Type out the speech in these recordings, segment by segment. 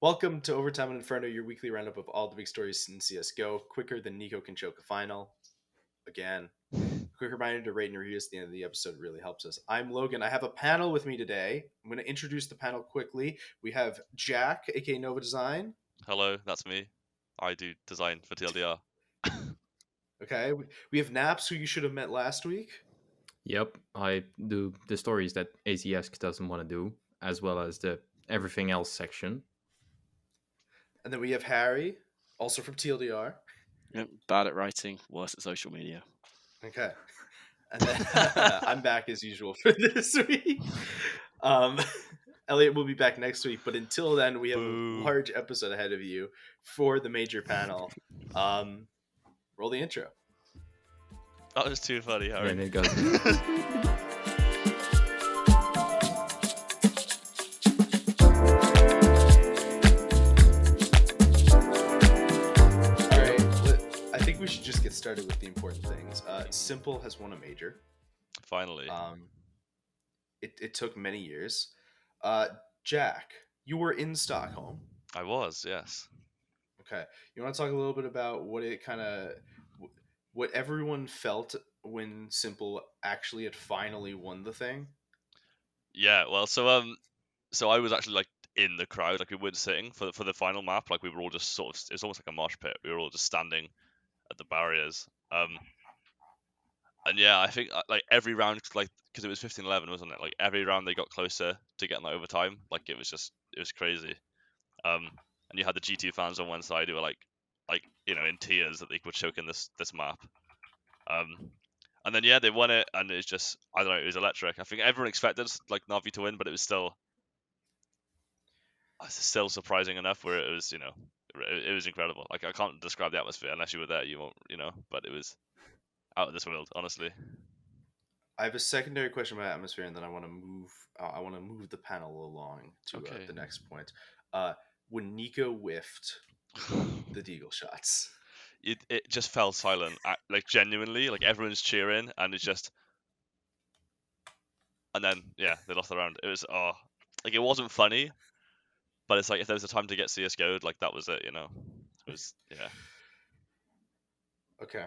Welcome to Overtime and Inferno, your weekly roundup of all the big stories in CSGO. Quicker than Nico can choke a final. Again, quick reminder to rate and review us at the end of the episode really helps us. I'm Logan. I have a panel with me today. I'm going to introduce the panel quickly. We have Jack, aka Nova Design. Hello, that's me. I do design for TLDR. Okay. We have Napz, who you should have met last week. Yep, I do the stories that ACS doesn't want to do, as well as the everything else section. And then we have Harry, also from TLDR. Yep, bad at writing, worse at social media. Okay. And then I'm back as usual for this week. Elliot will be back next week, but until then, we have Boo. a large episode ahead of you for the major panel. Roll the intro. That was too funny, Harry. And it goes. All right, I think we should just get started with the important things. s1mple has won a major. Finally. It took many years. Jack, you were in Stockholm. I was, yes. Okay, you want to talk a little bit about what everyone felt when s1mple actually had finally won the thing? Yeah, well, so I was actually like in the crowd, like we weren't sitting for the final map, like we were all just sort of, it's almost like a mosh pit. We were all just standing at the barriers. And yeah, I think like every round, like because it was 15-11, wasn't it? Like every round they got closer to getting that overtime. Like it was crazy. And you had the G2 fans on one side who were like in tears that they were choking this map. And then yeah, they won it, and it's just, I don't know, it was electric. I think everyone expected like Navi to win, but it was still surprising enough where it was, it was incredible. Like I can't describe the atmosphere unless you were there. You won't, but it was out of this world, honestly. I have a secondary question about atmosphere, and then I want to move the panel along to the next point. When Nico whiffed the deagle shots, it just fell silent. Like genuinely, like everyone's cheering, and it's just, and then yeah, they lost the round. It was like it wasn't funny, but it's like if there was a time to get CS:GO'd, like that was it. It was yeah. Okay.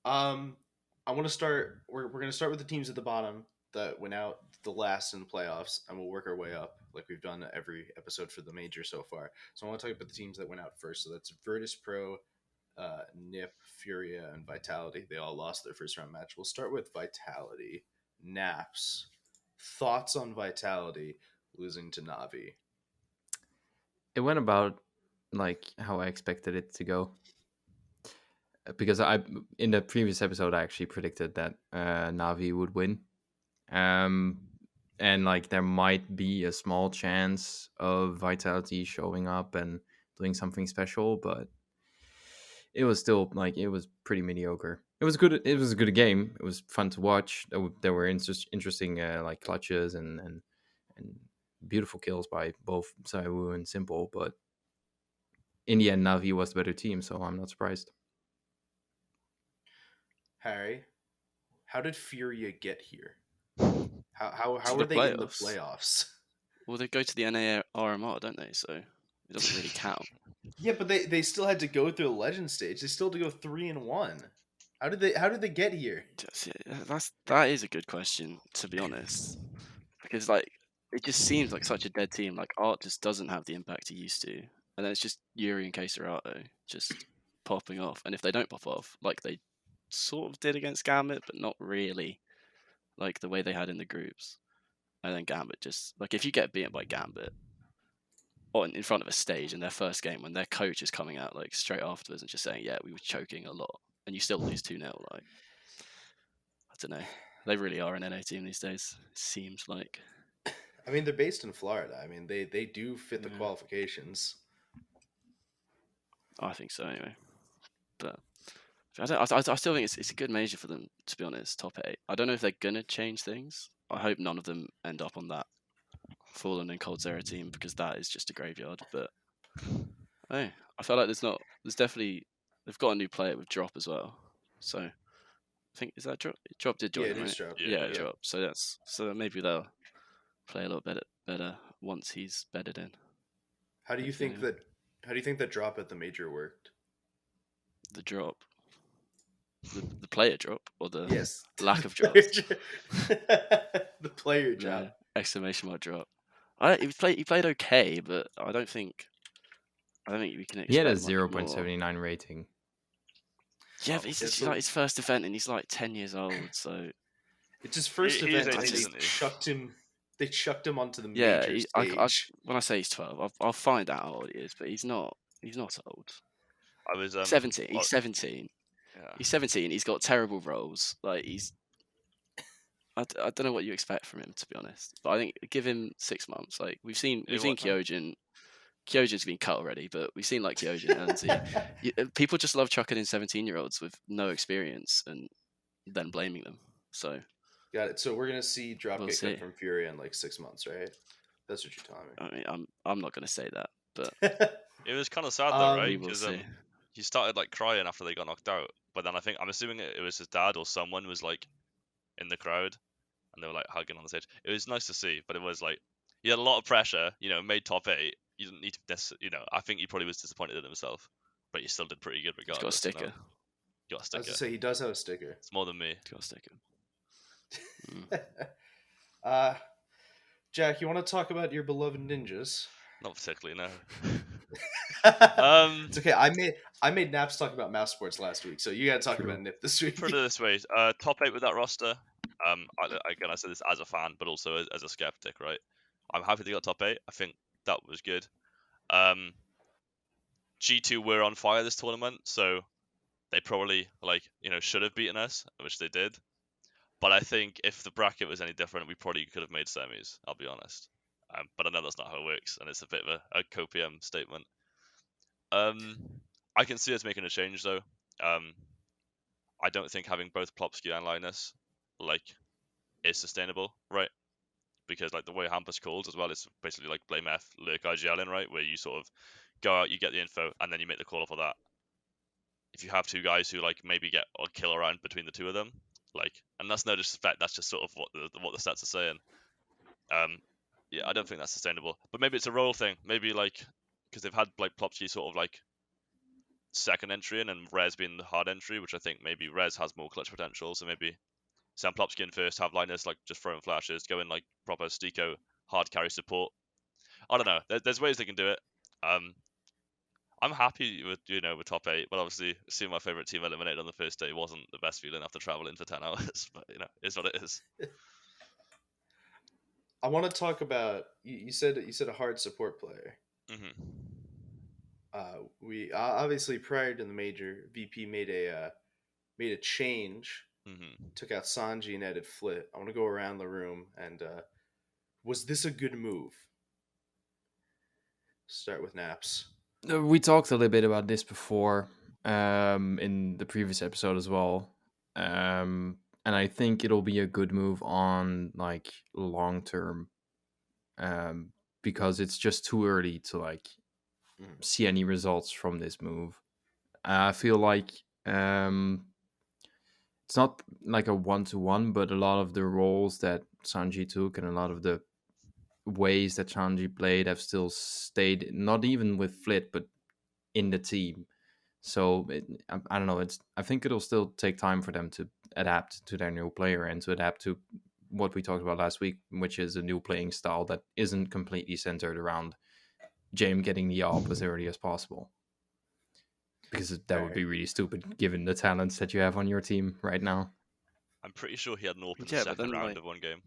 I want to start. We're going to start with the teams at the bottom that went out the last in the playoffs, and we'll work our way up like we've done every episode for the major so far. So I want to talk about the teams that went out first. So that's Virtus.pro, NIP, Furia, and Vitality. They all lost their first round match. We'll start with Vitality. Napz, thoughts on Vitality losing to Navi? It went about like how I expected it to go. Because in the previous episode I actually predicted that Navi would win, and like there might be a small chance of Vitality showing up and doing something special, but it was still like it was pretty mediocre. It was good. It was a good game. It was fun to watch. There were interesting like clutches and beautiful kills by both Saiwu and s1mple, but in the end, Navi was the better team, so I'm not surprised. Harry, how did Furia get here? How were they in the playoffs? Well, they go to the NARMR, don't they? So it doesn't really count. Yeah, but they still had to go through the legend stage. They still had to go 3-1. How did they get here? That is a good question, to be honest, because like it just seems like such a dead team. Like Art just doesn't have the impact he used to, and then it's just Yuri and Caserato just popping off. And if they don't pop off, like they sort of did against Gambit, but not really, like the way they had in the groups. And then Gambit just, like, if you get beaten by Gambit or in front of a stage in their first game when their coach is coming out like straight afterwards and just saying, yeah, we were choking a lot, and you still lose 2-0, like, I don't know. They really are an NA team these days, it seems like. I mean, they're based in Florida. I mean, they do fit the qualifications. I think so, anyway. But I still think it's a good major for them, to be honest, top 8. I don't know if they're going to change things. I hope none of them end up on that Fallen and Cold Zero team, because that is just a graveyard. But I feel like there's definitely, they've got a new player with Drop as well. So I think, is that Drop? Drop did join, yeah, right? Drop. Yeah, Drop. So maybe they'll play a little bit better once he's bedded in. How do you think that drop at the major worked? The drop, the player drop, or the Yes. lack of drops? The player drop. Yeah, exclamation mark drop. He played okay, but I don't think we can expect. He had a much more. 0.79 rating. Yeah, but it's so- like his first event, and he's like 10 years old. So it's his first He is event. 18, and isn't he? They chucked him onto the yeah, major stage. when I say he's 12, I'll find out how old he is, but he's not old. I was 17. He's 17. Yeah. He's 17. He's got terrible roles. Like I don't know what you expect from him, to be honest. But I think give him 6 months. Like we've seen Kyojin. Kyojin's been cut already, but we've seen like Kyojin and Enzi. People just love chucking in 17-year-olds with no experience and then blaming them. So Got it. So we're gonna see drop We'll get see. cut from Furia in like 6 months, right? That's what you're telling me. I mean, I'm not going to say that, but It was kind of sad though, right? we will Because see. he started like crying after they got knocked out. But then I'm assuming it was his dad or someone was like in the crowd, and they were like hugging on the stage. It was nice to see, but it was like he had a lot of pressure. Made top 8. You didn't need to I think he probably was disappointed in himself, but he still did pretty good He's regardless. got a sticker. Got a I was sticker. gonna say he does have a sticker. It's more than me. He's got a sticker. Jack, you want to talk about your beloved ninjas? Not particularly, no. It's okay. I made Napz talk about mouse sports last week, so you got to talk about Nip this week. Put it this way, top 8 with that roster. I say this as a fan, but also as a skeptic, right? I'm happy they got top 8. I think that was good. G2 were on fire this tournament, so they probably should have beaten us, which they did. But I think if the bracket was any different, we probably could have made semis. I'll be honest. But I know that's not how it works, and it's a bit of a copium statement. I can see us making a change though. I don't think having both Plopsky and Linus is sustainable, right? Because the way Hampus calls as well, it's basically like blame F, lurk IGL in, right? Where you sort of go out, you get the info, and then you make the call for that. If you have two guys who maybe get a kill around between the two of them, and that's no disrespect, that's just sort of what the stats are saying. Yeah, I don't think that's sustainable. But maybe it's a role thing. Maybe because they've had Plopsky sort of second entry in and Rez being the hard entry, which I think maybe Rez has more clutch potential. So maybe Sam Plopsky in first, have Linus just throwing flashes, go in proper Stico hard carry support. I don't know. There's ways they can do it. I'm happy with with top 8, but obviously seeing my favorite team eliminated on the first day wasn't the best feeling after traveling for 10 hours. But it's what it is. I want to talk about you said a hard support player. Mm-hmm. We obviously prior to the major, VP made a change. Mm-hmm. Took out Sanji and added Flit. I want to go around the room and was this a good move? Start with Napz. We talked a little bit about this before in the previous episode as well. And I think it'll be a good move on long term. Because it's just too early to see any results from this move. I feel like it's not like a 1-to-1, but a lot of the roles that Sanji took and a lot of the ways that Sanji played have still stayed, not even with Flit, but in the team. So I don't know. I think it'll still take time for them to adapt to their new player and to adapt to what we talked about last week, which is a new playing style that isn't completely centered around James getting the AWP as early as possible. Because that would be really stupid given the talents that you have on your team right now. I'm pretty sure he had an AWP in the second round of one game.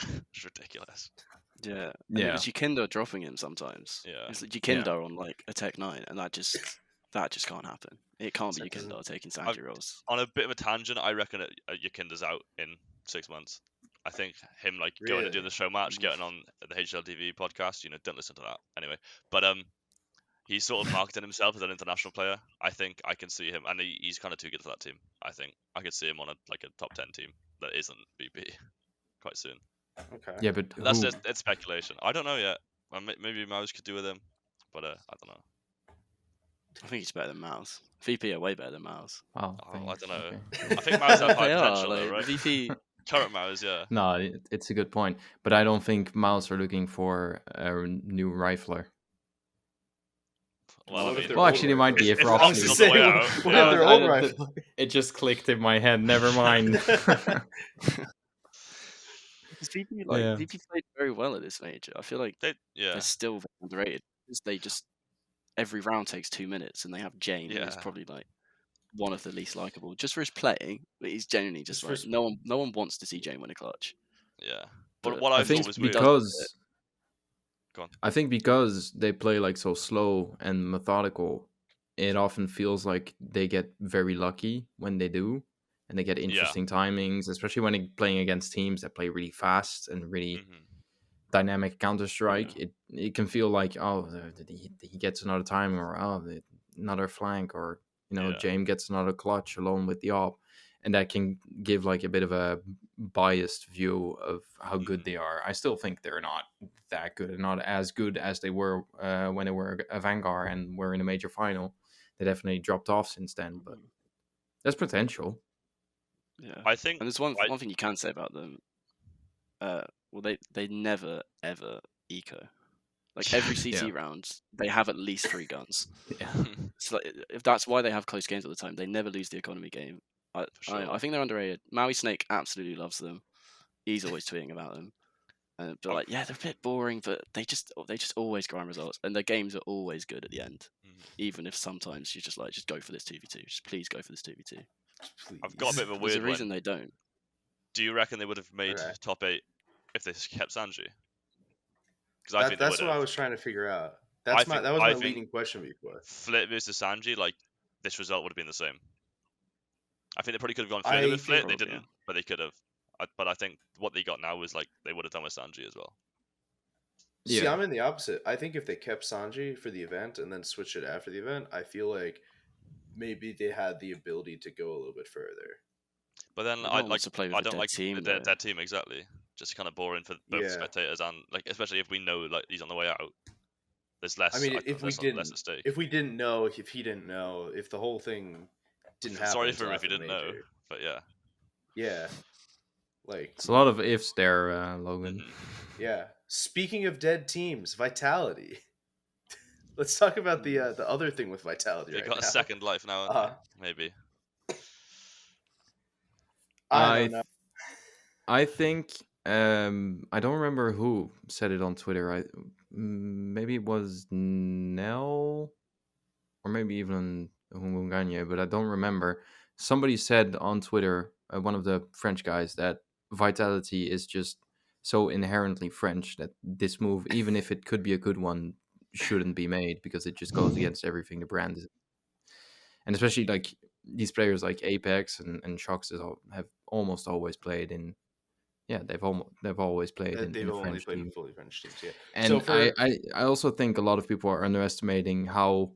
It's ridiculous. Yeah. It's Jikindo dropping him sometimes. Yeah. It's Jikindo on a Tech 9, and that just can't happen. It can't be Jikindo taking Sanji roles. On a bit of a tangent, I reckon Jikindo's out in 6 months. I think him going and doing the show match, getting on the HLTV podcast, don't listen to that anyway. But he's sort of marketing himself as an international player. I think I can see him, and he's kind of too good for that team. I think I could see him on a top 10 team that isn't BP quite soon. Okay. Yeah, but that's it's speculation. I don't know yet. Maybe Mouse could do with him, but I don't know. I think he's better than Mouse. VP are way better than Mouse. Oh, I don't know. Okay. I think Mouse have high They potential, are, though, right? VP. Current Mouse, yeah. No, it's a good point. But I don't think Mouse are looking for a new rifler. Well, What I if mean, they're Well, old actually, it might be rifle? if if Rob I was Ross is just on the Sneak. way saying, out, what yeah. if they're I- old I- rifle? It just clicked in my head. Never mind. Because VP Yeah. VP played very well at this major. I feel like yeah, they're still very underrated. Because they just every round takes 2 minutes, and they have Jane, who's Yeah. probably like one of the least likable, just for his playing. But he's genuinely just Just for like his- no one wants to see Jane win a clutch. yeah. But But what I I thought think was he weird. does it. because Go on. I think because they play like so slow and methodical, it often feels like they get very lucky when they do, and they get interesting timings, especially when they're playing against teams that play really fast and really Hmm. dynamic Counter Strike. It can feel like, oh, he gets another time, or another flank, or Yeah. James gets another clutch alone with the op, and that can give like a bit of a biased view of how good they are. I still think they're not that good, and not as good as they were when they were a Vanguard and were in a major final. They definitely dropped off since then, but there's potential. Yeah. I think And there's one thing you can say about them. Well, they never ever eco. Like every CT Yeah. round, they have at least 3 guns. Yeah. So like, if that's why they have close games all the time, they never lose the economy game. I sure. think they're underrated. Maui Snake absolutely loves them. He's always tweeting about them. But like, yeah, they're a bit boring, but they just always grind results, and their games are always good at the end. Even if sometimes you just go for this 2v2. Just please go for this 2v2. I've got a bit of a There's a weird reason one. they don't. Do you reckon they would have made Okay. top 8 if they kept Sanji? Because I think they That's would what I have. was trying to figure out. I That was my think leading question before. Flit versus Sanji, like this result would have been the same. I think they probably could have gone I further with Flit. think- They didn't, but they could have. But I think what they got now was like they would have done with Sanji as well. See, Yeah. I'm in the opposite. I think if they kept Sanji for the event and then switched it after the event, I feel like maybe they had the ability to go a little bit further. But then No I one wants to play with I a don't dead like team, their though. team exactly. Just kind of boring for both Yeah. spectators and like especially if we know like he's on the way out. There's less. I mean, think if we there's didn't, less at stake. if we didn't know, if he didn't know, if the whole thing didn't happen. Sorry for until if you after the didn't know, major. but yeah. Yeah. Like It's a lot of ifs there, Logan. Yeah. Speaking of dead teams, Vitality. Let's talk about the other thing with Vitality. They right got a now. second life now, haven't they? Maybe. I don't know. I think I don't remember who said it on Twitter. Maybe it was Nell, or maybe even Hungunganye, but I don't remember. Somebody said on Twitter, one of the French guys, that Vitality is just so inherently French that this move, even if it could be a good one, shouldn't be made because it just goes against everything the brand is. And especially like these players like Apex and Shox have almost always played in. Yeah, they've always played in They've a only French played team. with fully French teams. Yeah. And So for I also think a lot of people are underestimating how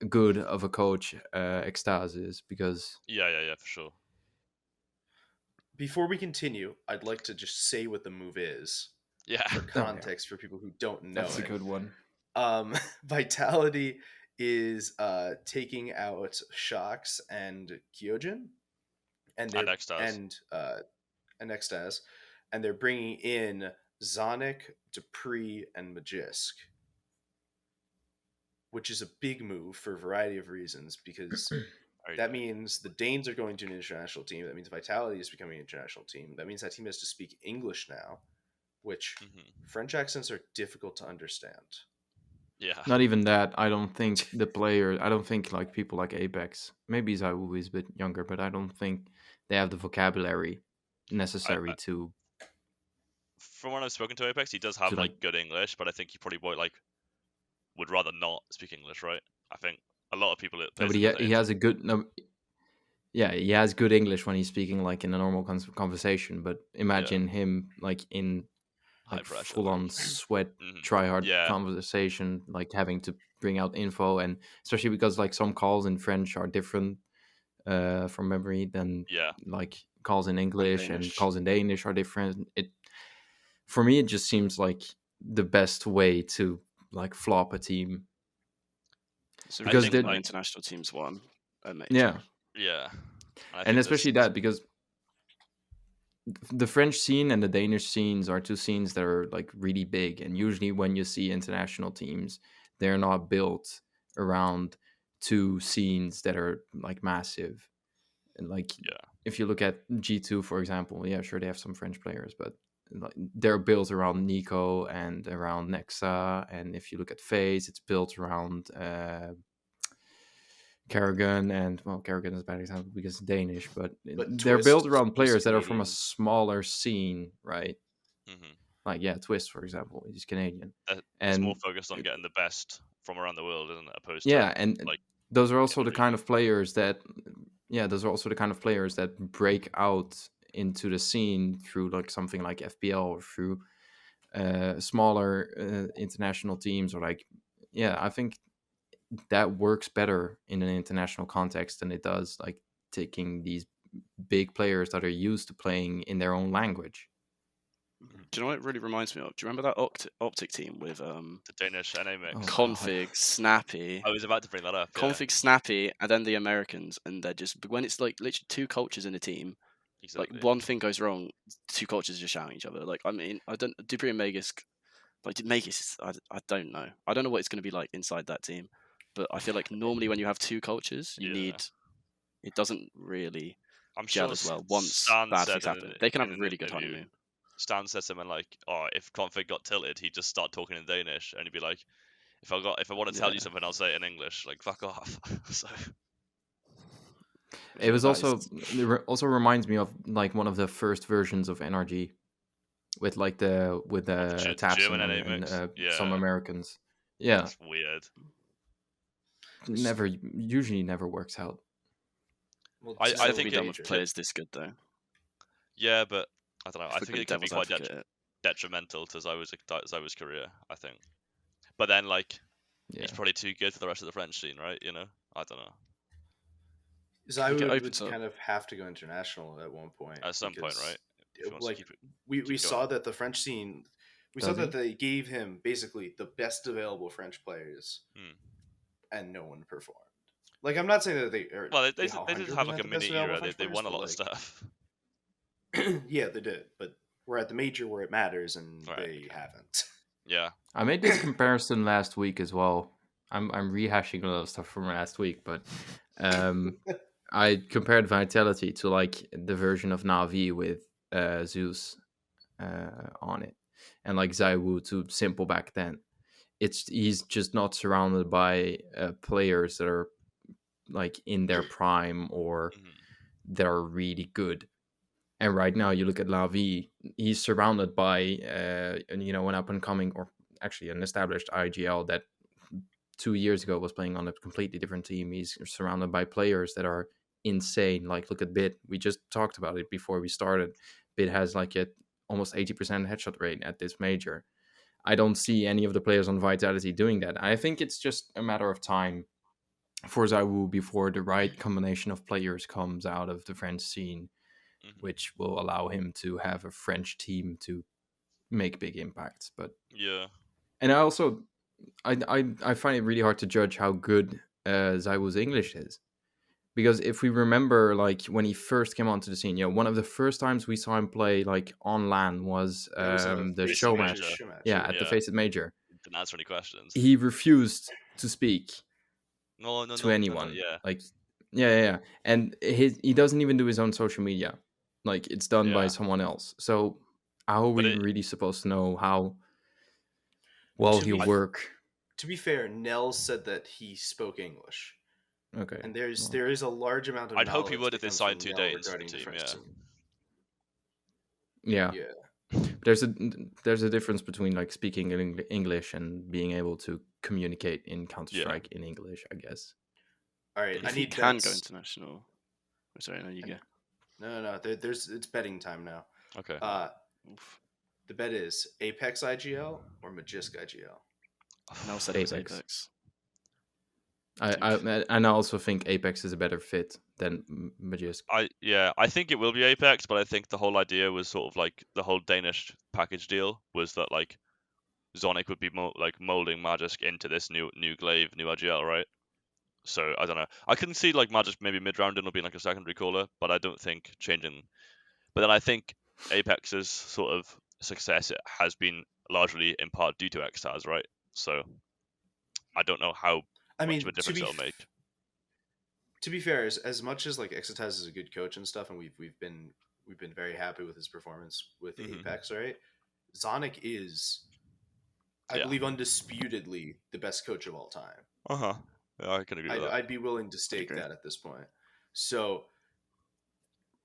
good of a coach Extase is, because Yeah, for sure. before we continue, I'd like to just say what the move is Yeah. for context for people who don't know that's a it. good one. Vitality is taking out Shox and Kyojin, and they're and Extase, and they're bringing in Zonic, Dupree, and Magisk, which is a big move for a variety of reasons, because that means the Danes are going to an international team. That means Vitality is becoming an international team. That means that team has to speak English now, which French accents are difficult to understand. Yeah. Not even that. I don't think like people like Apex, maybe Zawu is a bit younger, but I don't think they have the vocabulary necessary to. From when I've spoken to Apex, he does have like good English, but I think he probably would rather not speak English, right? I think a lot of people. No, but he has a good. No, yeah, he has good English when he's speaking like in a normal conversation. But imagine him like in like full on sweat, try hard conversation, like having to bring out info, and especially because like some calls in French are different from memory than like calls in English, and calls in Danish are different. For me, it just seems like the best way to like flop a team. So because the international teams won a major. Yeah. And especially that because the French scene and the Danish scenes are two scenes that are like really big, and usually when you see international teams, they're not built around two scenes that are like massive. And like if you look at G2 for example, yeah, sure they have some French players, but like, they're built around Nico and around Nexa. And if you look at FaZe, it's built around Karrigan, and well, Karrigan is a bad example because it's Danish, but they're Twist, built around just players that are from a Canadian. smaller scene, right? Mm-hmm. Like yeah, Twist for example, he's Canadian, It's more and focused on getting the best from around the world, isn't it? Opposed yeah, to and like those are in also the the kind region. of players that, yeah, those are also the kind of players that break out into the scene through like something like FPL or through smaller international teams, or like, yeah, I think that works better in an international context than it does like taking these big players that are used to playing in their own language. Do you know what it really reminds me of? Do you remember that Optic team with The Danish NA mix. Oh, Config, Snappy, I was about to bring that up. Config, Snappy, and then the Americans, and they're just when it's like literally two cultures in a team. Exactly. Like one thing goes wrong, two cultures just shouting at each other. Like I mean, I don't Dupree and Magus, like Magus, I don't know. I don't know what it's going to be like inside that team, but I feel like normally when you have two cultures, you need. It doesn't really I'm gel sure as well once Stan bad said things happen. They can have a an really good interview, honeymoon. Stan said something like, "Oh, if Config got tilted, he'd just start talking in Danish, and he'd be like, if I want to tell you something, I'll say it in English. Like, fuck off." So it was also it also reminds me of like one of the first versions of NRG with like the Tapson German NA and mix. some Americans. Yeah, that's weird. Usually never works out. Well, I it's I think think it- be done with players this good though. Yeah, but I don't know. I If we're think going it can be devil's quite advocate. detrimental to Zywo's career, I think. But then, like, Yeah, he's probably too good for the rest of the French scene, right? You know, I don't know. Zywood would opens up. kind of have to go international at one point. At some point, right? If he wants to Like keep it- we keep saw going. that the French scene, we Does saw that he? they gave him basically the best available French players, Hmm. and no one performed. Like I'm not saying that they are. Well, they did 100% have like a the best mini available era. French They players, won a but, lot of like, stuff. yeah, they did, but we're at the major where it matters, and Right, they haven't. Yeah. I made this comparison last week as well. I'm rehashing a lot of stuff from last week, but I compared Vitality to like the version of Navi with Zeus on it, and like Zaiwu to s1mple back then. He's just not surrounded by players that are like in their prime or Mhm. that are really good. And right now, you look at Lavi, he's surrounded by an up and coming, or actually an established IGL that 2 years ago was playing on a completely different team. He's surrounded by players that are insane. Like look at Bit. We just talked about it before we started. Bit has like a almost 80% headshot rate at this major. I don't see any of the players on Vitality doing that. I think it's just a matter of time for Zaiwu before the right combination of players comes out of the French scene, Mhm. which will allow him to have a French team to make big impacts. But Yeah. and I also I find it really hard to judge how good Zaiwu's English is, because if we remember, like when he first came onto the scene, one of the first times we saw him play like on LAN was It was the Face show It match. Major. Yeah, at the Yeah. Face It Major. Didn't answer any questions. He refused to speak No, to anyone. yeah. Like, yeah. And he doesn't even do his own social media. Like, it's done by Yeah. someone else. So how are But we it- really supposed to know how well To he'll be- work? To be fair, Nels said that he spoke English, Okay. and there well, is a large amount of. I'd hope he knowledge would that if they comes signed from 2 Nel Danes to the regarding team, French yeah. scene. yeah. Yeah. There's a difference between like speaking English and being able to communicate in Counter-Strike in English, I guess. All right, I If he need can bets. go international. Oh, sorry, no, you go. No. It's betting time now. Okay. Oof. The bet is Apex IGL or Magisk IGL. Nel said it was Apex. Apex. I also think Apex is a better fit than Magisk. I think it will be Apex, but I think the whole idea was sort of like the whole Danish package deal was that like Zonic would be molding Magisk into this new glaive, new IGL, right? So I don't know. I can see like Magisk maybe mid-round in will be like a secondary caller, but I don't think changing. But then I think Apex's sort of success has been largely in part due to Xtaz, right? So I don't know how I much mean, of a difference it'll make. to be fair, as much as like Exotaz is a good coach and stuff, and we've been very happy with his performance with Apex, right? Zonic is, I believe, undisputedly the best coach of all time. Yeah, I can agree with that. I'd be willing to stake that at this point. So,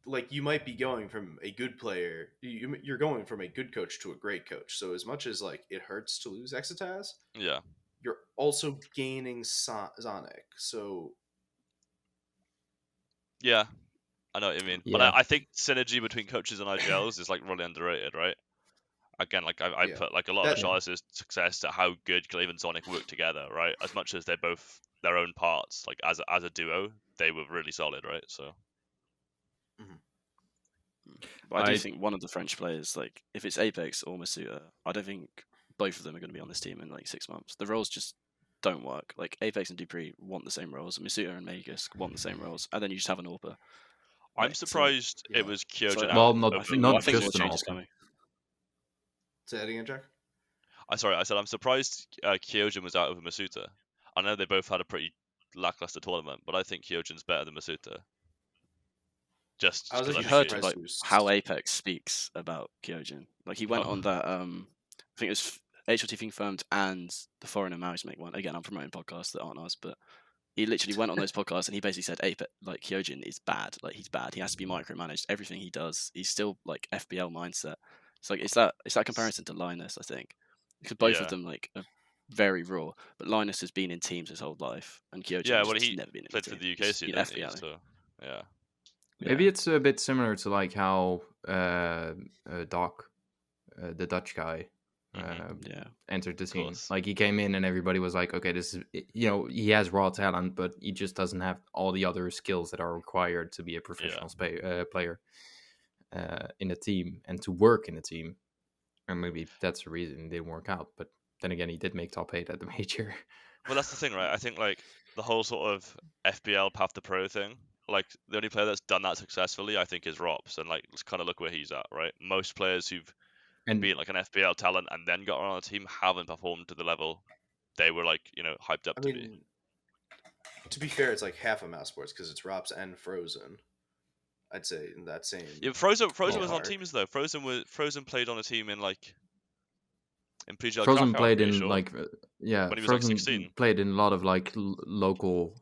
like, you might be going from a good player, you're going from a good coach to a great coach. So, as much as like it hurts to lose Exotaz, Yeah. you're also gaining Zonic. So, Yeah, I know what you mean. But Yeah. I think synergy between coaches and IGLs is like really underrated, right? Again, like I Yeah. put like a lot of Charlotte's success to how good Glaive and Sonic work together, right? As much as they're both their own parts, like as a duo, they were really solid, right? So But I do think one of the French players, like if it's Apex or Masuta, I don't think both of them are going to be on this team in like 6 months. The roles just don't work. Like Apex and Dupree want the same roles, and Masuta and Magus want the same roles, and then you just have an AWPer. I'm surprised it was Kyojin Well, out. not over not think just more an changes AWPer. coming. Say that again, Jack. I said I'm surprised Kyojin was out over Masuta. I know they both had a pretty lackluster tournament, but I think Kyojin's better than Masuta. Just I was because You actually heard surprised like he was- how Apex speaks about Kyojin. Like he went on that I think it was HLT Confirmed and the Foreigner Marriage Make one. Again, I'm promoting podcasts that aren't ours, but he literally went on those podcasts and he basically said Apex, like Kyojin is bad. Like he's bad. He has to be micromanaged. Everything he does, he's still like FBL mindset. It's like it's that comparison to Linus, I think. Because both of them like are very raw. But Linus has been in teams his whole life, and Kyojin has just he never been in played a for team. the UK He's scene, been didn't he? FBL. So yeah. Maybe it's a bit similar to like how Doc, the Dutch guy, entered the scene. Like he came in and everybody was like, okay, this is, he has raw talent, but he just doesn't have all the other skills that are required to be a professional player in a team and to work in a team. And maybe that's the reason it didn't work out. But then again, he did make top 8 at the major. Well, that's the thing, right? I think like the whole sort of FBL path to pro thing, like the only player that's done that successfully, I think, is Rops, and like let's kind of look where he's at, right? Most players who've been like an FBL talent and then got on a team haven't performed to the level they were like hyped up to be. To be fair, it's like half of Mouse Sports because it's Rops and Frozen. I'd say in that same. Yeah, Frozen was on teams though. Frozen played on a team in like in PGL Frozen Krakow, played in sure. like when he was Frozen like 16. played in a lot of like local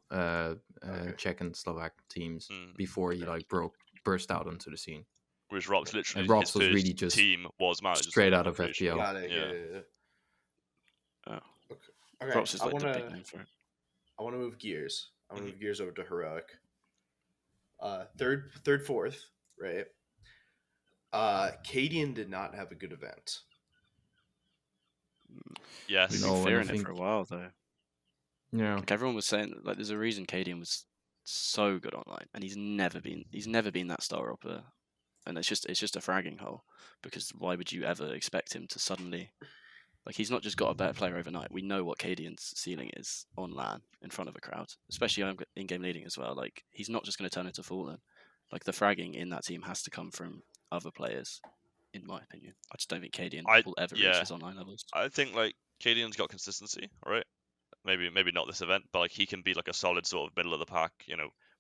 Czech and Slovak teams before he like burst out onto the scene. Whereas Rops literally and Rops his was first really just team was managed straight out of FPL. Got it. Yeah. Okay. Rops is like the big name for it. I want to move gears. I want to move gears over to Heroic. Third, fourth, right? Karrigan did not have a good event. Yes, we've been fearing it for a while though. Yeah, like everyone was saying, like there's a reason Karrigan was so good online, and he's never been that star upper, and it's just a fragging hole. Because why would you ever expect him to suddenly, like he's not just got a better player overnight. We know what Karrigan's ceiling is on LAN in front of a crowd, especially in game leading as well. Like he's not just going to turn into Fallen. Like the fragging in that team has to come from other players, in my opinion. I just don't think Karrigan will ever reach his online levels. I think like Karrigan's got consistency, right? Maybe not this event, but like he can be like a solid sort of middle of the pack.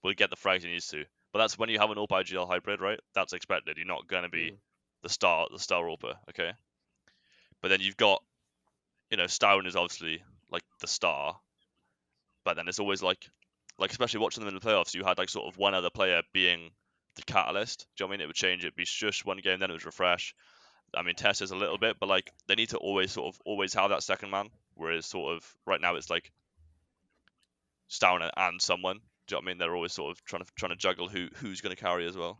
Will get the frags he needs to. But that's when you have an AWP IGL hybrid, right? That's expected. You're not going to be the star AWPer, okay? But then you've got, Stowen is obviously like the star. But then it's always like especially watching them in the playoffs, you had like sort of one other player being the catalyst. Do you know what I mean? It would change. It'd be just one game, then it would refresh. I mean, Tess is a little bit, but like they need to always have that second man. Whereas sort of right now it's like Stowen and someone. Do you know what I mean? They're always sort of trying to juggle who's going to carry as well.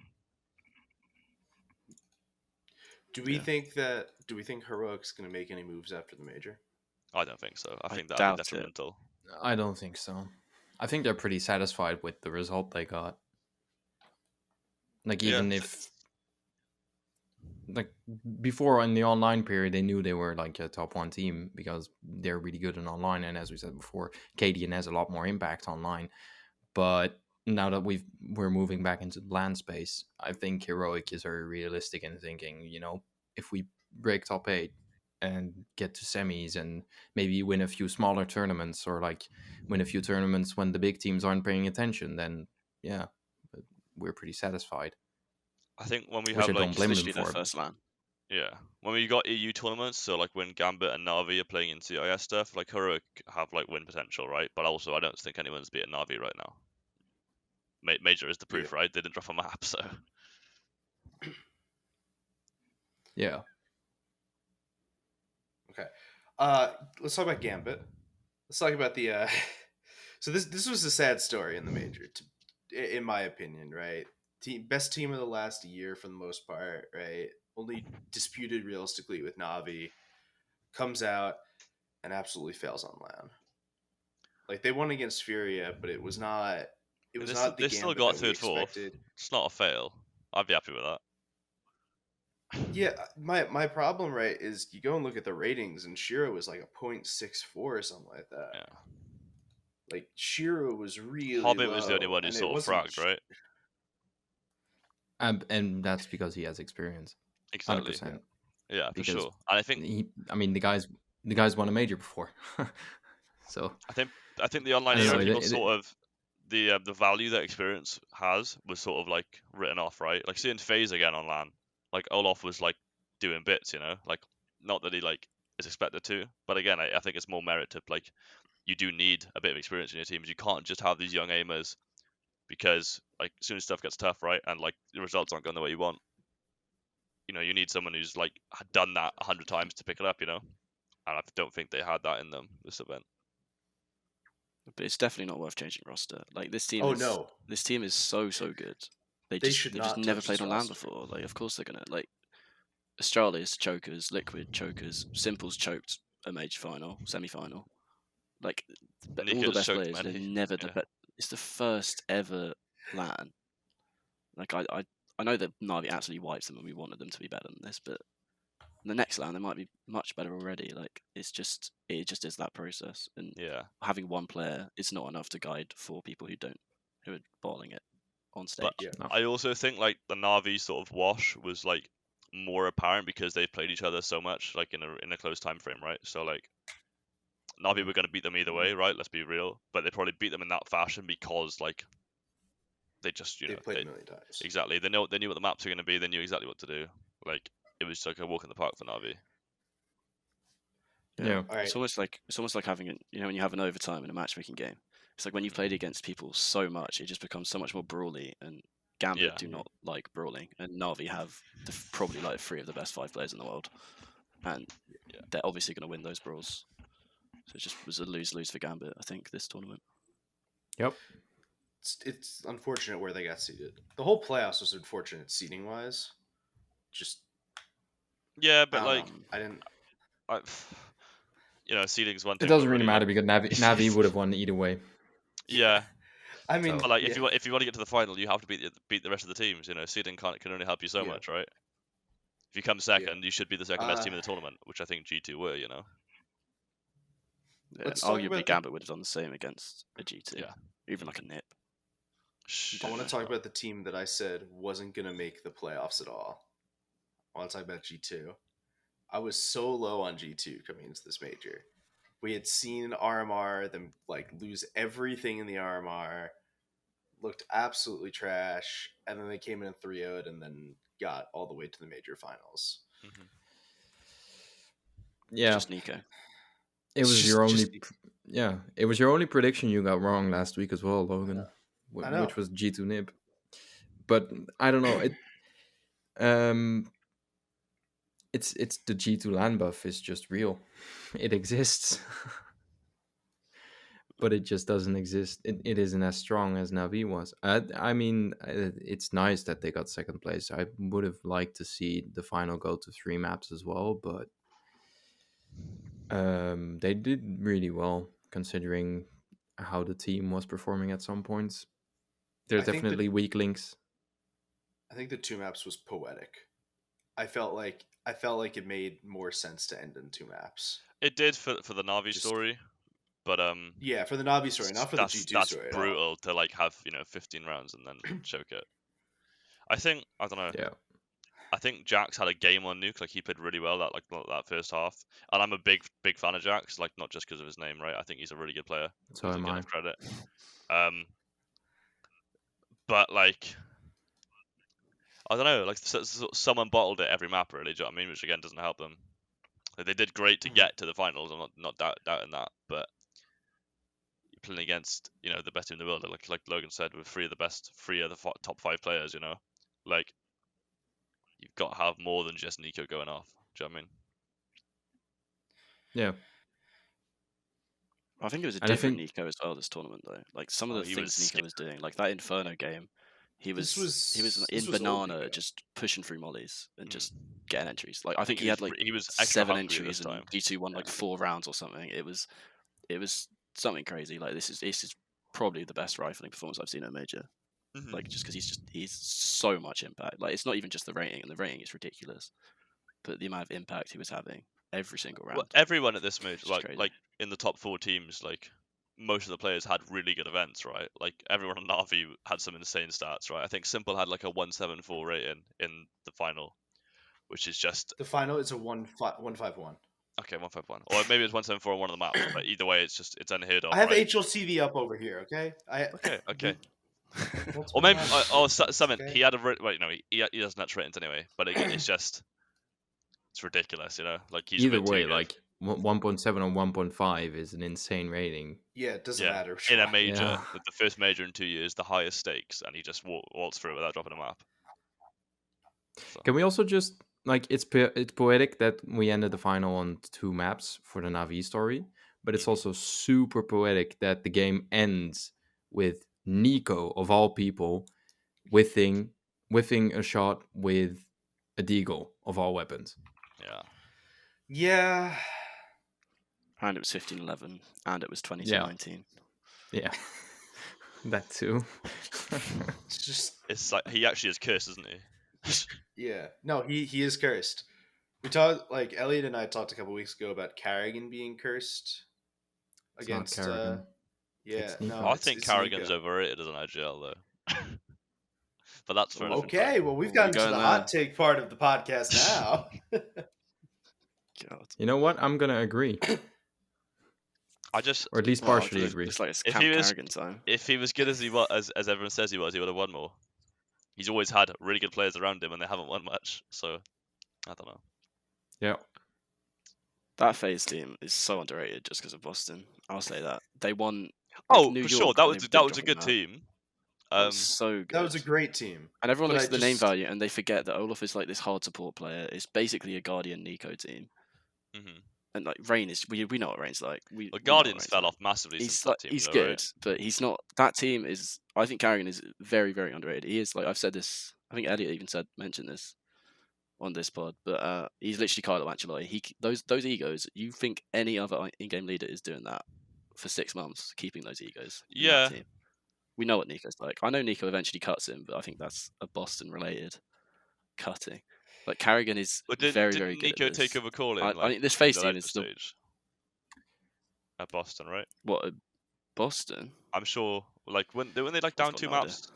Do we think Heroic's going to make any moves after the major? I don't think so. I think that'll be detrimental. I don't think so. I think they're pretty satisfied with the result they got. Like even if like before in the online period, they knew they were like a top 1 team because they're really good in online. And as we said before, Karrigan has a lot more impact online. But now that we're moving back into the LAN space, I think Heroic is very realistic in thinking, if we break top 8, and get to semis and maybe win a few smaller tournaments, or like win a few tournaments when the big teams aren't paying attention, then yeah, we're pretty satisfied. I think when we Which I have don't like blame them Literally their for. first LAN. yeah, when we got EU tournaments, so like when Gambit and Navi are playing in CIS stuff, like Heroic have like win potential, right? But also I don't think anyone's beating Navi right now. Major is the proof, right? They didn't drop a map, so Yeah. Okay. Let's talk about Gambit. Let's talk about the. So this was a sad story in the major, in my opinion, right? Best team of the last year for the most part, right? Only disputed realistically with Navi, comes out and absolutely fails on LAN. Like they won against Furia, but it was not. It was not the they still Gambit got that we third, fourth. expected. It's not a fail. I'd be happy with that. Yeah, my problem, right, is you go and look at the ratings, and Shiro was like a 0.64 or something like that. Yeah. Like Shiro was really Hobbit low, was the only one who and it sort of wasn't. fragged, right? And that's because he has experience. Exactly. 100%. Yeah, for Because sure. And I think the guys won a major before. So I think the online I don't era know, people sort of the value that experience has was sort of like written off, right? Like seeing FaZe again on LAN, like Olaf was like doing bits, you know, like not that he like is expected to, but again, I think it's more merit to like you do need a bit of experience in your teams. You can't just have these young aimers because like as soon as stuff gets tough, right, and like the results aren't going the way you want, you know, you need someone who's like done that 100 times to pick it up, you know. And I don't think they had that in them this event. But it's definitely not worth changing roster. Like this team. Oh is, no, This team is so good. They They've should just not never touch played this on LAN roster. before. Like of course they're gonna like. Astralis chokers, Liquid chokers, Simple's choked a major final, semi-final. Like all the Nika's best choked players, they're many, never yeah. It's the first ever LAN. Like I know that Navi absolutely wiped them and we wanted them to be better than this, but the next LAN they might be much better already. Like it just is that process, and Yeah. having one player is not enough to guide 4 people who are balling it on stage. But Yeah. No. I also think like the Navi sort of wash was like more apparent because they played each other so much, like in a close time frame, right? So like Navi were going to beat them either way, right? Let's be real. But they probably beat them in that fashion because like they just They've played a million times. Exactly. They knew what the maps are going to be. They knew exactly what to do. Like it was like a walk in the park for Navi. Yeah. All right. It's almost like having it. You know, when you have an overtime in a matchmaking game, it's like when you've played against people so much, it just becomes so much more brawly. And Gambit do not like brawling, and Navi have probably like 3 of the best 5 players in the world, and they're obviously going to win those brawls. So it just was a lose-lose for Gambit, I think, this tournament. Yep. It's unfortunate where they got seeded. The whole playoffs was unfortunate seeding wise. Just yeah, but I like don't know. I didn't. You know, seeding's one thing. It doesn't but really matter like, because Navi would have won either way. Yeah. I mean, But like, if you want to get to the final, you have to beat the rest of the teams. You know, seeding can only help you so much, right? If you come second, you should be the second best team in the tournament, which I think G2 were. You know. Yeah, Let's talk arguably about Gambit would have done the same against a G2. Yeah. Even like a NIP. I want to talk about the team that I said wasn't going to make the playoffs at all. I want to talk about G2. I was so low on G2 coming into this major. We had seen RMR, them like lose everything in the RMR, looked absolutely trash, and then they came in 3-0'd and then got all the way to the major finals. Mm-hmm. Yeah. Just Nico. It was your only it was your only prediction you got wrong last week as well, Logan, which was G2 NIP. But I don't know, it's the G2 LAN buff is just real. It exists. But it just doesn't exist. It isn't as strong as Navi was. I mean, it's nice that they got second place. I would have liked to see the final go to 3 maps as well, but they did really well considering how the team was performing at some points. There's definitely weak links. I think the 2 maps was poetic. I felt like it made more sense to end in 2 maps. It did for the Navi story, but yeah, for the Navi story, not for the G2 story. That's brutal to like have 15 rounds and then choke it. I think I don't know. Yeah. I think Jax had a game on Nuke. Like he played really well that first half. And I'm a big fan of Jax. Like not just because of his name, right? I think he's a really good player. So am Doesn't get I. enough credit. But like, I don't know. Like someone bottled it every map, really. Do you know what I mean? Which again doesn't help them. Like, they did great to get to the finals. I'm not doubting that. But you're playing against the best team in the world. Like Logan said, with three of the top 5 players. Like you've got to have more than just Nico going off. Do you know what I mean? Yeah. I think it was a And I different think- Nico as well this tournament though. Like some of the he things was Nico was doing, like that Inferno game, he was in this was old banana Nico. just pushing through mollies and just getting entries. Like I think he was had like he was extra 7 hungry entries this and time. G2 won like 4 rounds or something. It was something crazy. Like this is probably the best rifling performance I've seen at a major. Mhm. Like just because he's so much impact. Like it's not even just the rating, and the rating is ridiculous, but the amount of impact he was having every single round. Well, everyone at this major, just crazy. like in the top 4 teams, like most of the players had really good events, right? Like everyone on Na'Vi had some insane stats, right? I think s1mple had like a 174 rating in the final, which is just The final is a 151. okay, 151, or maybe it's 174 on one of the maps. But either way, it's unheard of. I have right? HLTV up over here. Okay. Okay. Multiple Or maybe maps, something. okay? He had wait, no, he doesn't have ratings anyway. But it's just it's ridiculous, Like he's Either a bit too way, good. like 1.7 or 1.5 is an insane rating. Yeah, it doesn't matter. In a major, Yeah. like the first major in 2 years, the highest stakes, and he just waltzed through without dropping a map. So. Can we also just it's poetic that we ended the final on 2 maps for the Na'Vi story, but it's also super poetic that the game ends with Nico of all people whiffing a shot with a deagle of all weapons. Yeah. Yeah. And it was 15-11, and it was 22-19. Yeah. That too. It's just It's like he actually is cursed, isn't he? yeah. No, he is cursed. We talked Elliot and I talked a couple weeks ago about Karrigan being cursed It's not against Karrigan. yeah. It's Nico. No, I it's think it's Karrigan's Nico. overrated as an IGL though. But that's for a different Okay, time. well we've gotten to going the there. hot take part of the podcast now. God. You know what? I'm gonna agree, I just or at least partially agree. It's like it's If Camp he was- Karrigan time. if he was good as he was, as everyone says he was, he would have won more. He's always had really good players around him, and they haven't won much. So I don't know. Yeah. That FaZe team is so underrated just because of Boston. I'll say that they won. Oh, New for York, sure, that when was they that didn't was a drop good them out. team. That was so good. That was a great team. And everyone but looks I at the name just- value and they forget that Olaf is like this hard support player. It's basically a Guardian Nico team. Mhm. And like Rain is, we know what Rain's like. We know what Guardians Rain's fell like. off massively since He's that like, team. he's though, good, right? but he's not. That team is. I think Karrigan is very, very underrated. He is like I've said this. I think Elliot even mentioned this on this pod, but he's literally Carlo Ancelotti. Those egos. You think any other in-game leader is doing that for 6 months, keeping those egos? in that Yeah. team? We know what Nico's like. I know Nico eventually cuts him, but I think that's a Boston-related cutting. Like Karrigan is But very, didn't very good. Nico at this. take over calling? I think this FaZe in the team legend is the stage at Boston, right? what Boston. I'm sure. Like when they like I've down got 2 no idea. maps,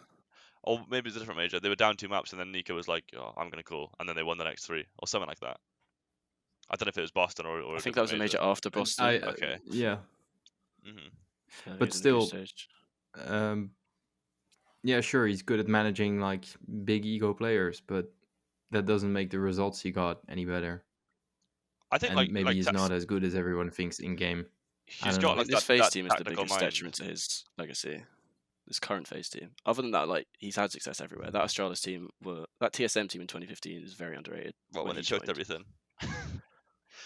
or maybe it's a different major. They were down 2 maps, and then Nico was like, "Oh, I'm gonna call," and then they won the next 3 or something like that. I don't know if it was Boston or I a think that was a different major after Boston. Okay. Yeah. hmm Yeah, I think But it was in the group still- stage. Yeah, sure, he's good at managing like big ego players, but that doesn't make the results he got any better. I think And maybe he's that's- not as good as everyone thinks in game. He's don't got know. I like think this that, FaZe that team is the tactical biggest mind. detriment to his legacy. This current FaZe team. Other than that, like he's had success everywhere. That Astralis team that TSM team in 2015 is very underrated. Well, when he they choked joined. everything.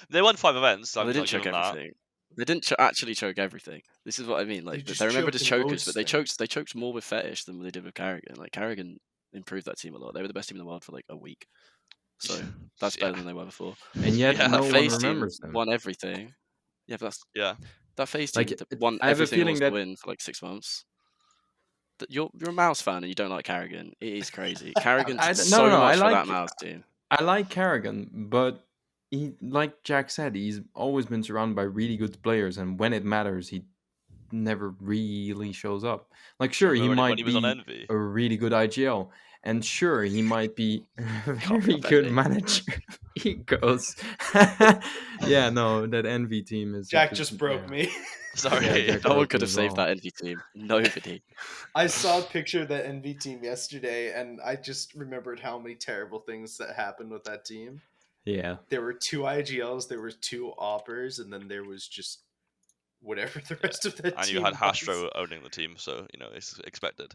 They won 5 events. Well, I'm they didn't not choke giving that. everything. They didn't actually choke everything. This is what I mean. Like just they're remembered choked as in chokers, but they most choked more with Fetish than they did with Karrigan. Like Karrigan improved that team a lot. They were the best team in the world for like a week. So that's better than they were before. And yet Yeah, no That one FaZe team remembers them. won everything. Yeah, but Yeah. that FaZe team Like, that won I have a everything feeling there was that- to win for like 6 months. You're a Mouse fan and you don't like Karrigan. It is crazy. Karrigan's I- no, so no, I much for like- that Mouse team. I like Karrigan, but he, like Jack said, he's always been surrounded by really good players, and when it matters, he never really shows up. Like, sure, he Remember when might he was on be Envy. a really good IGL, And sure, he might be a Can't very be good offending. manager. He goes, yeah, no, that Envy team is. Jack just broke yeah. me. Sorry. Yeah, Jack No one broke could me have as saved well. that Envy team. Nobody. I saw a picture of that NV team yesterday, and I just remembered how many terrible things that happened with that team. Yeah, There were 2 IGLs, there were 2 Oppers, and then there was just whatever the rest of that And team you had was. Hastro owning the team, so it's expected.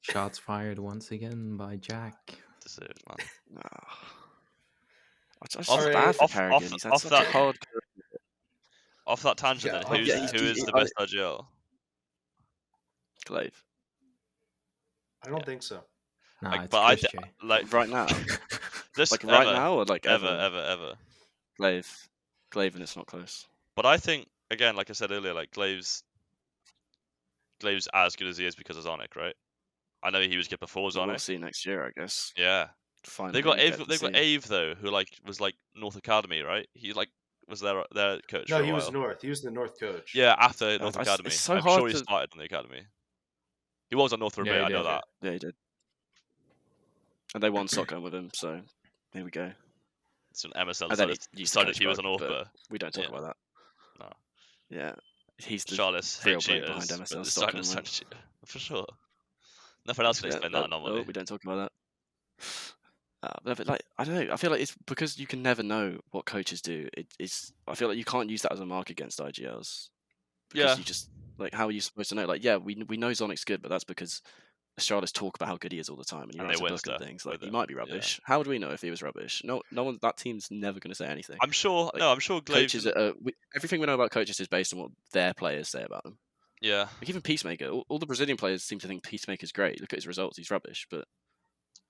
shots fired once again by Jack. Deserved, man. I just Off- feel bad for off- Karrigan. off- He's had off such that- a hard. Off that tangent, Yeah, then, off who that. is the best IGL? Glaive. I don't think so. Nah, Like, it's but I Chris th- J. like Right now. this Like ever, right now, or like ever. Glaive. Glaive, and it's not close. But I think again, like I said earlier, like Glaive's as good as he is because of Zonic, right? I know he was good before We'll Zonic. see next year, I guess. Yeah, Finally, they got get to They've got see. Ave though, who was North Academy, right? He was their coach. No, for a he was while. North. He was the North coach. Yeah, after North It's Academy. so I'm hard sure he to- started in the academy. He was on North for a Yeah, bit. he I know did. that. Yeah, he did. And they won Stockholm with him, so here we go. So MSL And then decided he was an but Orpha. we don't talk Yeah. about that. No. Yeah, he's the Charles real hate brain behind cheaters, MSL but decided Stockholm. to man. send cheat- for sure. Nothing else can explain that anomaly. We don't talk about that. But like, I don't know. I feel like it's because you can never know what coaches do. I feel like you can't use that as a mark against IGLs. Because Yeah. you just like, how are you supposed to know? Like, yeah, we know Zonic's good, but that's because Astralis talk about how good he is all the time, and you And write they a win book and stuff things. Like, with he him, might be yeah. rubbish. How would we know if he was rubbish? No one. That team's never going to say anything. I'm sure. Like, No, I'm sure. Glaive. Coaches, everything we know about coaches is based on what their players say about them. Yeah. Like even Peacemaker, all the Brazilian players seem to think Peacemaker's great. Look at his results; he's rubbish. But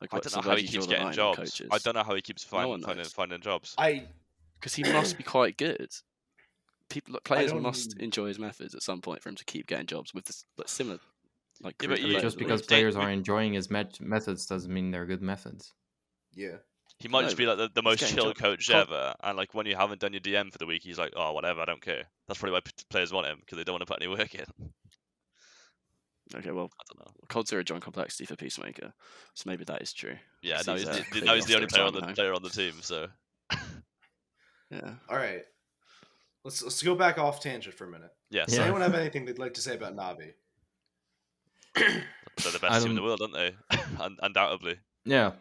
like, I don't know how he keeps getting jobs. I don't know how he keeps finding jobs. Because he must be quite good. Players don't- must enjoy his methods at some point for him to keep getting jobs with this, like, similar. Like, Yeah, group but of you- players Just at because least. players are enjoying his methods doesn't mean they're good methods. Yeah. He might No, just be like the most getting chill jobs. coach Col- ever, and like when you haven't done your DM for the week, he's like, "Oh, whatever, I don't care." That's probably why players want him because they don't want to put any work in. Okay, well, I don't know. COD 0 joined complexity for Peacemaker, so maybe that is true. Yeah, Because now he's, he's clearly the only off player their time. player on the team. So Yeah. All right. Let's go back off tangent for a minute. yeah, Does Yeah. anyone have anything they'd like to say about Navi? they're the best team in the world, aren't they? Undoubtedly. Yeah,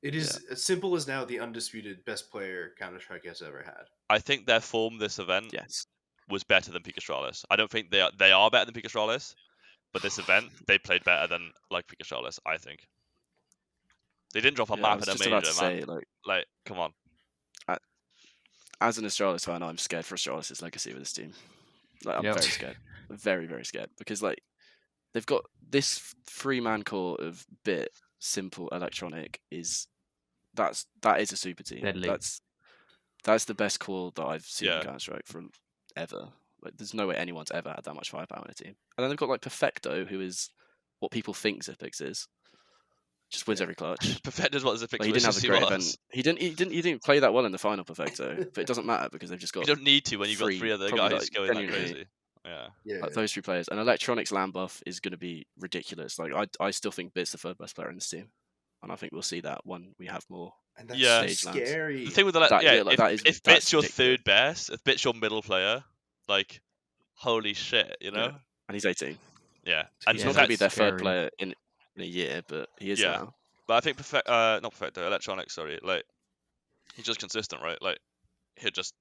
It is as simple as now the undisputed best player Counter-Strike has ever had. I think their form this event Yes. was better than Picastralis. I don't think they are better than Picastralis, but this event they played better than Picastralis. I think they didn't drop a I map was in a just about major, to man. say, Like, come on. as an Astralis fan, I'm scared for Astralis' legacy with this team. Like, I'm Yeah. very scared, very, very scared, because like they've got this 3-man core of Bit, s1mple, Electronic that is a super team. Deadly. That's the best core that I've seen Yeah. in Counter-Strike from ever. Like, there's no way anyone's ever had that much firepower in a team. And then they've got like Perfecto, who is what people think Zipix is. Just wins every clutch. Perfect is what the Like, he didn't have a great event. He didn't play that well in the final, Perfecto. But it doesn't matter because they've just got You don't need to when you've got three- three other probably, guys like, going that genuinely- crazy. Yeah. Yeah. like, those 3 players. And Electronics land buff is going to be ridiculous. Like, I still think Bit's the 3rd best player in this team. And I think we'll see that when we have more. And that's Yeah. so Stage lands. scary. The thing with That- yeah, yeah, like, if that's Bit's your ridiculous. third best, if Bit's your middle player, like, holy shit, you know? Yeah. And he's 18. Yeah. And He's Yeah, not going to be their that's 3rd scary. player in a year, but he is Yeah. now. But I think not Perfecto, Electronics, sorry, like, he's just consistent, right? Like, he'll just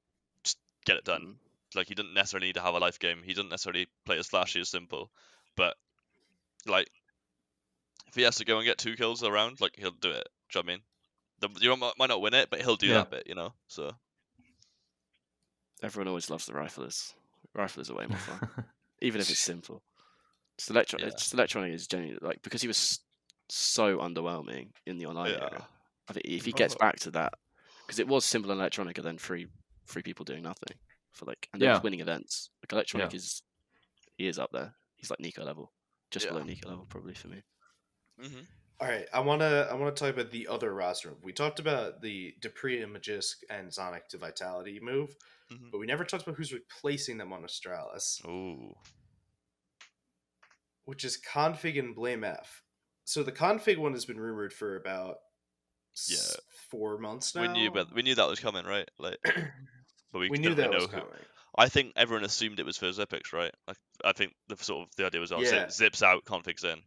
get it done. Like, he doesn't necessarily need to have a life game. He doesn't necessarily play as flashy as s1mple. But, like, if he has to go and get 2 kills around, like, he'll do it. Do you know what I mean? You might not win it, but he'll do Yeah. that bit, you know? So, Everyone always loves the riflers. Riflers are way more fun, even if it's s1mple. Yeah. Just Electronic is genuinely, like, because he was so underwhelming in the online Yeah. area. I think if he gets Oh. back to that, because it was s1mple and Electronic, and then three people doing nothing for like, and they're Yeah. just winning events. Like Electronic Yeah. he is up there. He's like Nico level, just Yeah. below Nico level probably for me. mm-hmm. All right, I wanna talk about the other roster. We talked about the Dupree and Magisk and Zonic to Vitality move, Mhm. but we never talked about who's replacing them on Astralis. Ooh. which is config and blame F. So the config one has been rumored for about Yeah. 4 months now. We knew that was coming, right? Like, but we knew didn't that really was know who. coming. I think everyone assumed it was for Zippix, right? Like, I think the idea was, Yeah. zips out, configs in,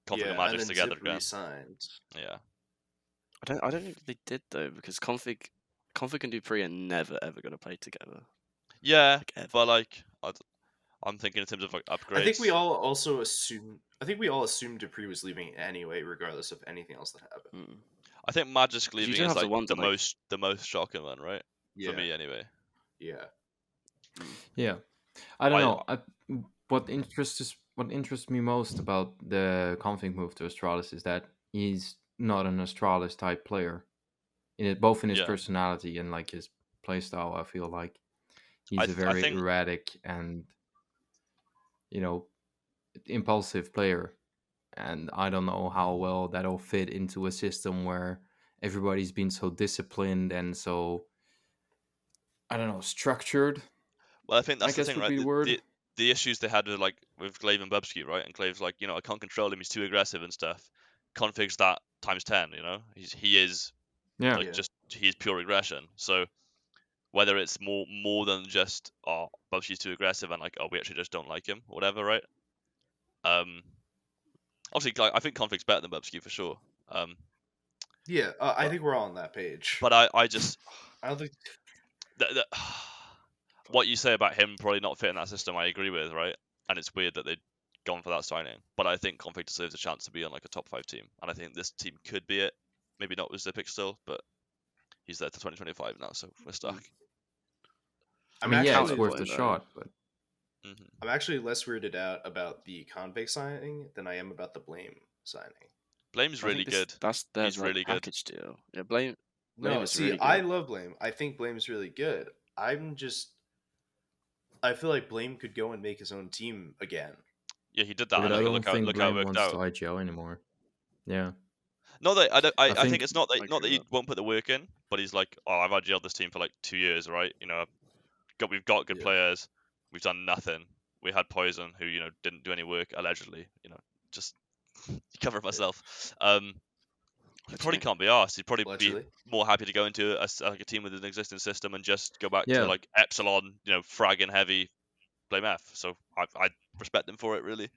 config and and magic's then together Zip again. resigned. Yeah. I don't think they did though, because config and Dupree are never ever going to play together. Yeah, Like, ever. but like, I'm thinking in terms of like upgrades. I think we all also assumed. I think we all assumed Dupree was leaving anyway, regardless of anything else that happened. I think Magic's You leaving do is have to like wonder, the most shocking one, right? Yeah. For me, anyway. Yeah. Yeah, I don't know. What interests me most about the config move to Astralis is that he's not an Astralis type player. Both in his Yeah. personality and like his playstyle, I feel like he's I a very think- erratic and impulsive player. And I don't know how well that'll fit into a system where everybody's been so disciplined and so, I don't know, structured. Well, I think that's I the guess thing, would right? be the word. The issues they had with Glaive and Bubsky, right? And Glaive's like, I can't control him. He's too aggressive and stuff. Configs that times 10. He is Yeah. like he's pure aggression. So whether it's more than just Bubsky's too aggressive and like we actually just don't like him or whatever, right? Obviously, like, I think Config's better than Bubsky for sure. Yeah, I think we're all on that page. But I just I don't think what you say about him probably not fitting that system, I agree with, right? And it's weird that they'd gone for that signing. But I think Config deserves a chance to be on like a top 5 team, and I think this team could be it. Maybe not with Zippix still, but he's there to 2025 now, so we're stuck. I mean, yeah, it's actually- worth a shot, but I'm actually less weirded out about the config signing than I am about the blame signing. Blame's really good. That's their He's really good. package deal. Yeah, Blame No, is see, really good. I love Blame. I think Blame's really good. I feel like Blame could go and make his own team again. Yeah, he did that. but and I don't look how think it Blame worked wants out. to IGL anymore. Yeah. No, I think- think it's not I that agree he with that. won't put the work in, but he's like, I've IGL'd this team for like 2 years, right? We've got good Yeah. players. We've done nothing. We had Poison, who didn't do any work allegedly. Just cover myself. He probably can't be asked. He'd probably Allegedly. be more happy to go into a team with an existing system and just go back Yeah. to like Epsilon, fragging heavy, Blame F. So I respect him for it, really.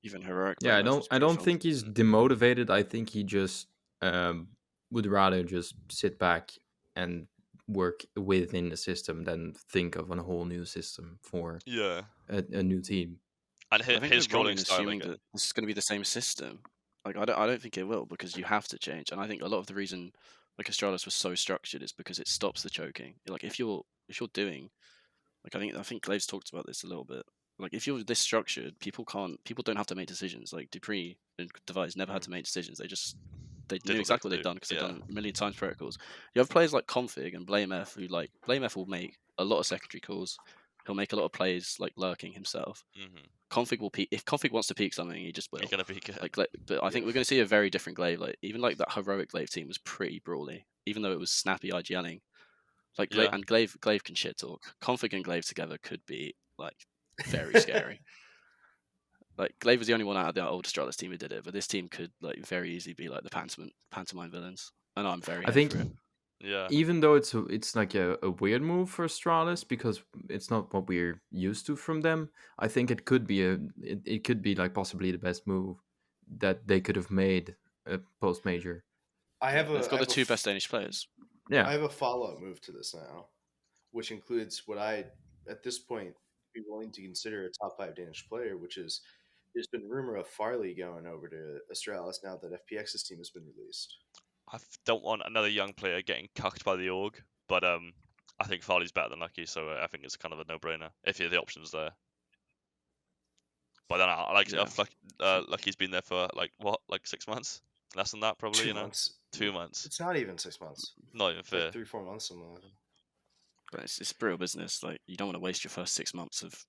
Even heroic. Yeah, Blame F was I pretty don't fun. think he's demotivated. I think he just would rather just sit back and work within the system than think of a whole new system for Yeah. a new team. And I think his they're wrong scrolling in style assuming again. that this is going to be the same system. Like I don't think it will, because you have to change. And I think a lot of the reason like Astralis was so structured is because it stops the choking. Like if you're doing, like I think Glaive's talked about this a little bit. Like if you're this structured, people don't have to make decisions. Like Dupree and Device never had to make decisions. They Did knew what exactly they what they'd do, done because they've yeah. done a million times protocols. You have players like Config and Blame F who Blame F will make a lot of secondary calls. He'll make a lot of plays like lurking himself. Config will peek if Config wants to peek something, he just will. He's gonna peek it. But I think we're going to see a very different Glaive. Like even like that heroic Glaive team was pretty brawly, even though it was snappy IGLing. Like Yeah. and Glaive can shit talk. Config and Glaive together could be like very scary. Like Glaive was the only one out of the old Astralis team who did it, but this team could like very easily be like the pantomime villains. And I'm very. I think for it. Yeah. even though it's like a weird move for Astralis because it's not what we're used to from them, I think it could be it could be like possibly the best move that they could have made post major. They've got the two best Danish players. Yeah. I have a follow-up move to this now, which includes what I, at this point, be willing to consider a top 5 Danish player, which is there's been rumor of Farley going over to Astralis now that FPX's team has been released. I don't want another young player getting cucked by the org, but I think Farley's better than Lucky, so I think it's kind of a no-brainer if the option's there. But then I like Lucky's been there for like 6 months, less than that probably. 2 months. 2 months. It's not even 6 months. Not even It's fair. like 3-4 months. Something like that. But it's brutal business. Like you don't want to waste your first 6 months of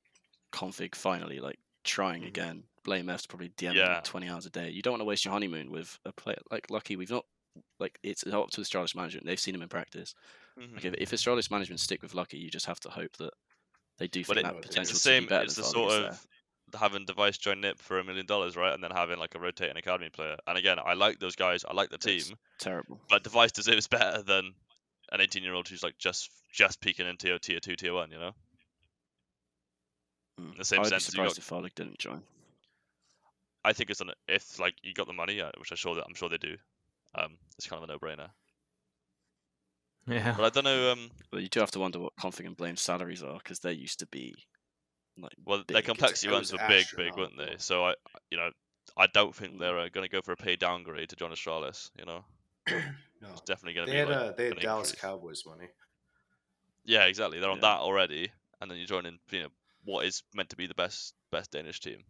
Config finally like trying again. Blame F's probably DMing 20 hours a day. You don't want to waste your honeymoon with a player like Lucky. We've not like it's up to the Astralis management. They've seen him in practice. Like if Astralis management stick with Lucky, you just have to hope that they do think that potential It's to the be same. better It's than the Farley sort is of there. having Device join NIP for $1 million, right, and then having like a rotating academy player. And again, I like those guys. I like the team. It's terrible. But Device deserves better than an 18-year-old who's like just peaking in tier 2, tier 1. You know. In the same I'd be sense, surprised if Farlick didn't join. I think if like you got the money, which I'm sure they do. It's kind of a no-brainer. Yeah. But I don't know. But you do have to wonder what Config and Blame's salaries are, because they used to be like. Well, big. their complexity It runs was were big, weren't they? astronomical. So I don't think they're going to go for a pay downgrade to join Astralis. You know, No, it's definitely going to they be had like they had an Dallas increase. Cowboys money. Yeah, exactly. They're on Yeah. that already, and then you join in, what is meant to be the best Danish team.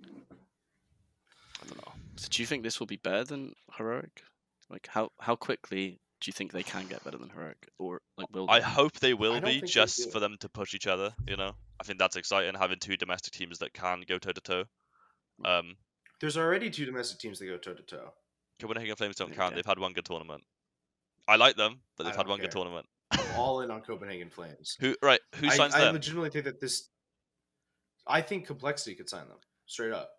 I don't know. So do you think this will be better than Heroic? Like how quickly do you think they can get better than Heroic, or like will I they? hope they will I don't be think they just do. for them to push each other. You know, I think that's exciting having two domestic teams that can go toe to toe. There's already 2 domestic teams that go toe to toe. Copenhagen Flames don't There you count. go. They've had one good tournament. I like them, but I they've had don't one good care. tournament. I'm all in on Copenhagen Flames. Who signs I them? legitimately think that this. I think Complexity could sign them straight up.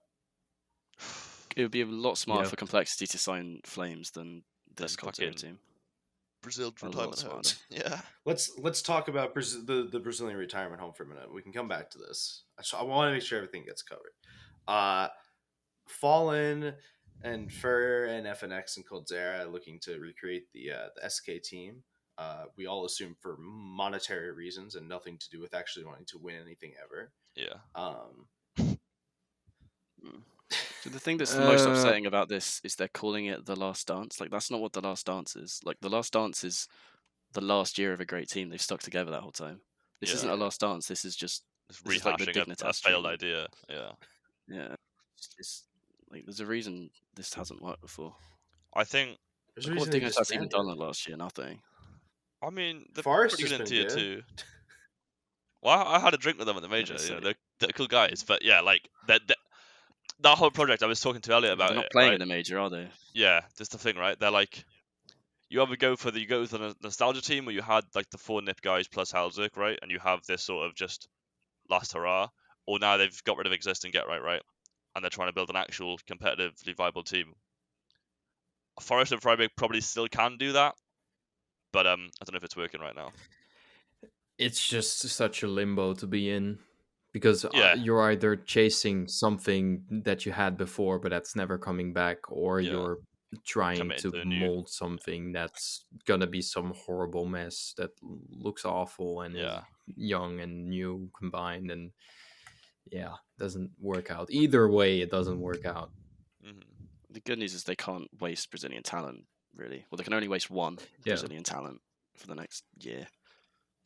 It would be a lot smarter Yeah. for Complexity to sign Flames than this Than Coldzera fucking team. Brazil A lot retirement home. smarter. Yeah. Let's talk about the Brazilian retirement home for a minute. We can come back to this. I want to make sure everything gets covered. Fallen and Fur and FNX and Coldzera looking to recreate the SK team. We all assume for monetary reasons and nothing to do with actually wanting to win anything ever. Yeah. So the thing that's the most upsetting about this is they're calling it The Last Dance. Like, that's not what The Last Dance is. Like, The Last Dance is the last year of a great team. They've stuck together that whole time. This Yeah. isn't a Last Dance. This is just It's this is like the rehashing a Dignitas failed treatment. idea. Yeah. Yeah. It's like there's a reason this hasn't worked before. I think. There's a Like, what reason they Dignitas even disbanded. done last year? Nothing. I mean, they're Forest pretty has good in been tier good. 2. Well, I had a drink with them at the major. say. They're cool guys. But yeah, like that whole project I was talking to Elliot about They're not it, playing right? in the major, are they? Yeah, that's the thing, right? They're like, you either go for the nostalgia team where you had like the 4 nip guys plus Halzuk, right? And you have this sort of just last hurrah, or now they've got rid of existing Get Right, and they're trying to build an actual competitively viable team. Forest and Freiburg probably still can do that, but I don't know if it's working right now. It's just such a limbo to be in, because Yeah. you're either chasing something that you had before but that's never coming back, or Yeah. you're trying Committing to to the new. mold something that's gonna be some horrible mess that looks awful and Yeah. is young and new combined, and yeah, doesn't work out. Either way, it doesn't work out. Mhm. The good news is they can't waste Brazilian talent, really. Well, they can only waste one Yeah. Brazilian talent for the next year.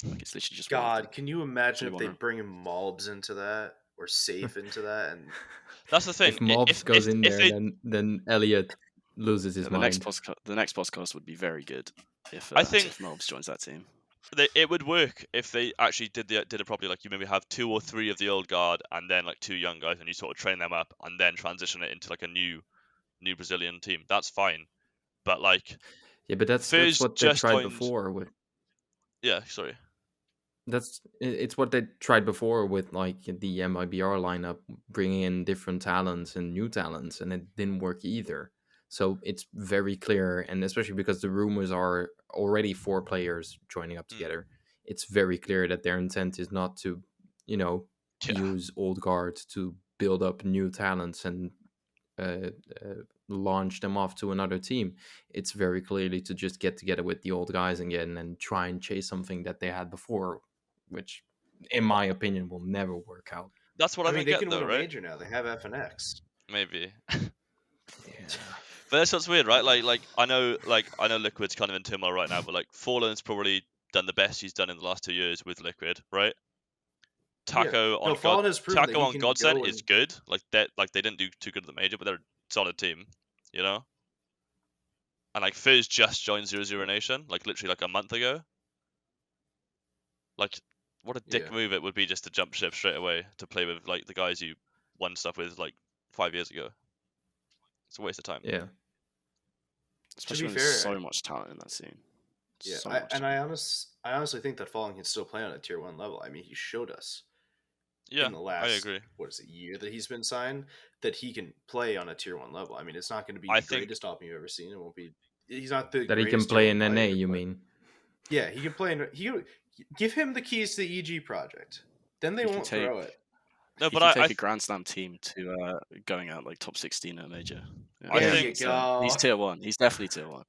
Like, it's literally just one of God, them. can you imagine Only if they one. bring Malbs into that or Safe into that? And That's the thing. If Mobs goes in if there, they, then Elliot loses his Yeah, the mind. next podcast would be very good if I think- if Mobs joins that team. it would work if they actually did it properly. Like, you maybe have 2 or 3 of the old guard and then like 2 young guys, and you sort of train them up and then transition it into like a new Brazilian team. That's fine. But like, Yeah, but that's Fizz what they just tried joined- before with. yeah, sorry. It's what they tried before with like the MIBR lineup, bringing in different talents and new talents, and it didn't work either. So it's very clear, and especially because the rumors are already 4 players joining up together, it's very clear that their intent is not to, Yeah. use old guards to build up new talents and launch them off to another team. It's very clearly to just get together with the old guys again and try and chase something that they had before, which, in my opinion, will never work out. That's what I, I mean, don't they get can though, win a right? major now. They have FNX. Maybe. Yeah. But that's what's weird, right? Like I know Liquid's kind of in turmoil right now, but like Fallen's probably done the best he's done in the last 2 years with Liquid, right? Taco on Fallen has proven that Taco he on can Godsend go is and- good. Like they didn't do too good at the major, but they're a solid team, you know. And like Fizz just joined 00 Nation, like literally like a month ago. Like, what a dick Yeah. move it would be just to jump ship straight away to play with like the guys you won stuff with like 5 years ago. It's a waste of time. Yeah. Especially when fair, there's so much talent in that scene. Yeah, So I much talent. honestly think that Fallen can still play on a tier 1 level. I mean, he showed us. Yeah, in the I last agree. year that he's been signed, that he can play on a tier 1 level. I mean, it's not going to be I the think greatest option you've ever seen. It won't be. He's not the That he can greatest play tier in 1 NA, player, you but mean? yeah, he can play in. Give him the keys to the EG project. Then they He can won't throw it. no, He but can take a Grand Slam team to going out like top 16 at a major. I There think- you go. He's tier 1. He's definitely tier 1.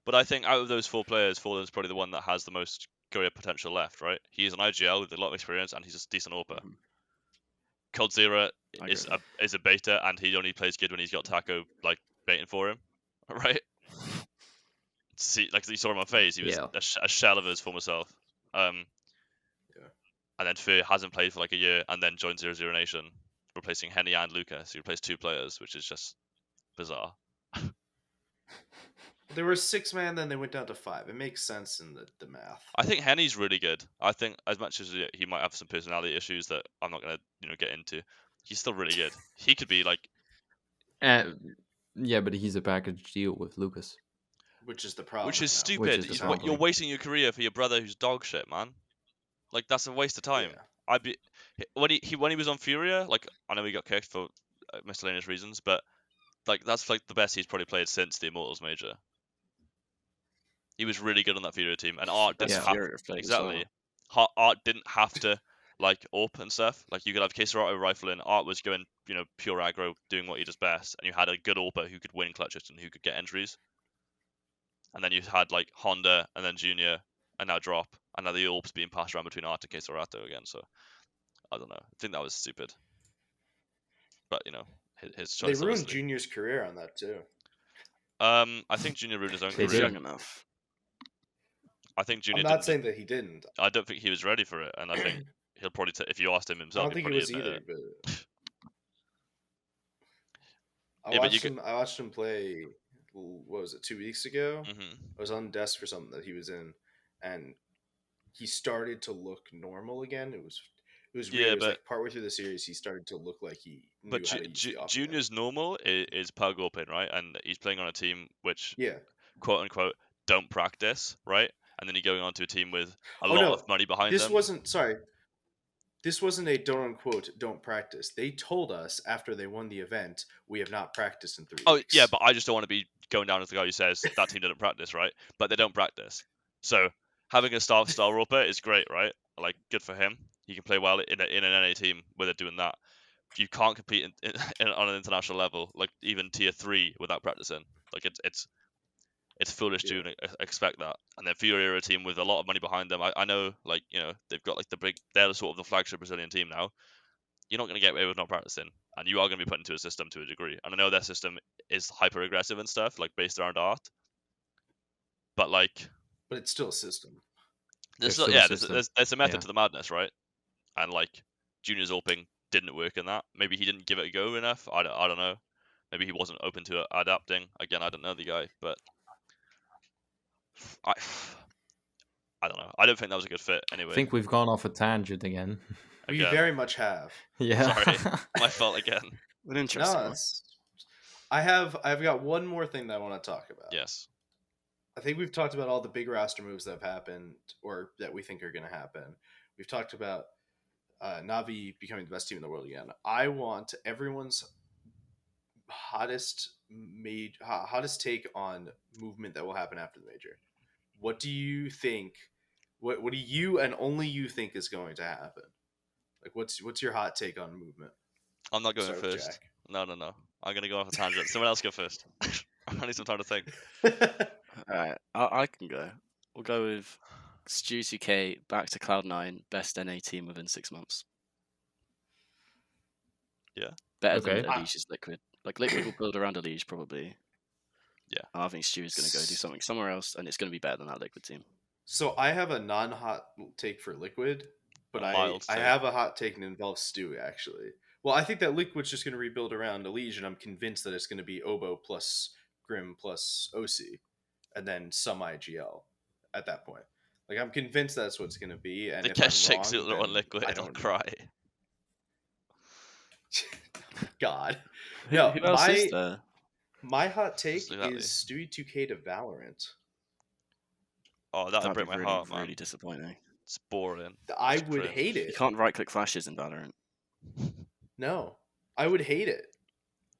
But I think out of those 4 players, Fallen's probably the one that has the most career potential left, right? He's an IGL with a lot of experience, and he's a decent AWPer. Mhm. Coldzera I is agree. a beta, and he only plays good when he's got Taco like baiting for him, right? See, like you saw on my face, he was Yeah. a shell of his former self. Yeah. And then Furia hasn't played for like a year, and then joined 0-0 Nation, replacing Henny and Luca. So he replaced 2 players, which is just bizarre. They were 6-man, then they went down to 5. It makes sense in the math. I think Henny's really good. I think as much as he might have some personality issues that I'm not gonna get into, he's still really good. He could be like, Yeah, but he's a package deal with Lucas. Which is the problem. which is right now. stupid. Which is the You're problem. wasting your career for your brother who's dog shit, man. Like that's a waste of time. Yeah. I'd be when he was on Furia. Like I know he got kicked for miscellaneous reasons, but like that's like the best he's probably played since the Immortals major. He was really good on that Furia team, and Art didn't Yeah. have Furia played as well. exactly. Art didn't have to like AWP and stuff. Like you could have Keserato rifling. Art was going pure aggro, doing what he does best, and you had a good AWPer who could win clutches and who could get entries. And then you had like Honda, and then Junior, and now Drop, and now the AWP's being passed around between Art and Keserato again. So I don't know. I think that was stupid. But his choice. They ruined obviously. Junior's career on that too. I think Junior ruined his own They He's career. did. young enough. I think Junior I'm not didn't. saying that he didn't. I don't think he was ready for it, and I think he'll probably if you asked him I himself, don't think he he'd was probably either. admit it. But Yeah, but you I watched him play. What was it? 2 weeks ago. Mhm. I was on desk for something that he was in, and he started to look normal again. It was weird. Yeah, It was but like partway through the series, he started to look like he knew but how to use the op again. Junior's normal is Pug Open, right? And he's playing on a team which Yeah. quote unquote don't practice, right? And then you're going on to a team with a Oh, lot no. of money behind This them. wasn't. Sorry. This wasn't a don't practice. They told us after they won the event, we have not practiced in 3 weeks. Yeah, but I just don't want to be going down as the guy who says that team didn't practice, right? But they don't practice. So having a star roper is great, right? Like good for him. He can play well in an NA team where they're doing that. You can't compete on an international level, like even tier 3, without practicing. Like it's foolish to expect that. And then Furia are a team with a lot of money behind them. I know, like they've got like they're sort of the flagship Brazilian team now. You're not going to get away with not practicing, and you are going to be put into a system to a degree. And I know their system is hyper aggressive and stuff, like based around art. But like, but it's still a system. there's still a system. there's a method Yeah. to the madness, right? And like Junior's AWPing didn't work in that. Maybe he didn't give it a go enough. I don't know. Maybe he wasn't open to adapting. Again, I don't know the guy, but I don't know. I don't think that was a good fit I anyway. think we've gone off a tangent again. We Again. very much have. Yeah. Sorry, my fault again. An interesting No, one. I've got one more thing that I want to talk about. Yes. I think we've talked about all the big roster moves that have happened or that we think are going to happen. We've talked about Navi becoming the best team in the world again. I want everyone's hottest take on movement that will happen after the major. What do you think? What do you and only you think is going to happen? Like, what's your hot take on movement? I'm not going Start with first. Jack. No. I'm going to go off a tangent. Someone else go first. I need some time to think. Alright, I can go. We'll go with Stu2K back to Cloud9, best NA team within 6 months. Yeah. Better Okay. than Elige's Liquid. Like, Liquid will build around Elige, probably. Yeah. I think Stu is going to go do something somewhere else, and it's going to be better than that Liquid team. So I have a non-hot take for Liquid, but A I mild take. have a hot take and it involves Stu actually. Well, I think that Liquid's just going to rebuild around Elige, and I'm convinced that it's going to be Obo plus Grim plus OC, and then some IGL at that point. Like, I'm convinced that's what it's going to be. And They if get I'm 6 wrong, on then Liquid. I I'll don't cry. God, Who no. else is there? My hot take Exactly. is Stewie 2K to Valorant. Oh, that would That'd break be my really, heart, man. really disappointing. It's boring. I It's would cringe. hate You it. can't right-click flashes in Valorant. No, I would hate it.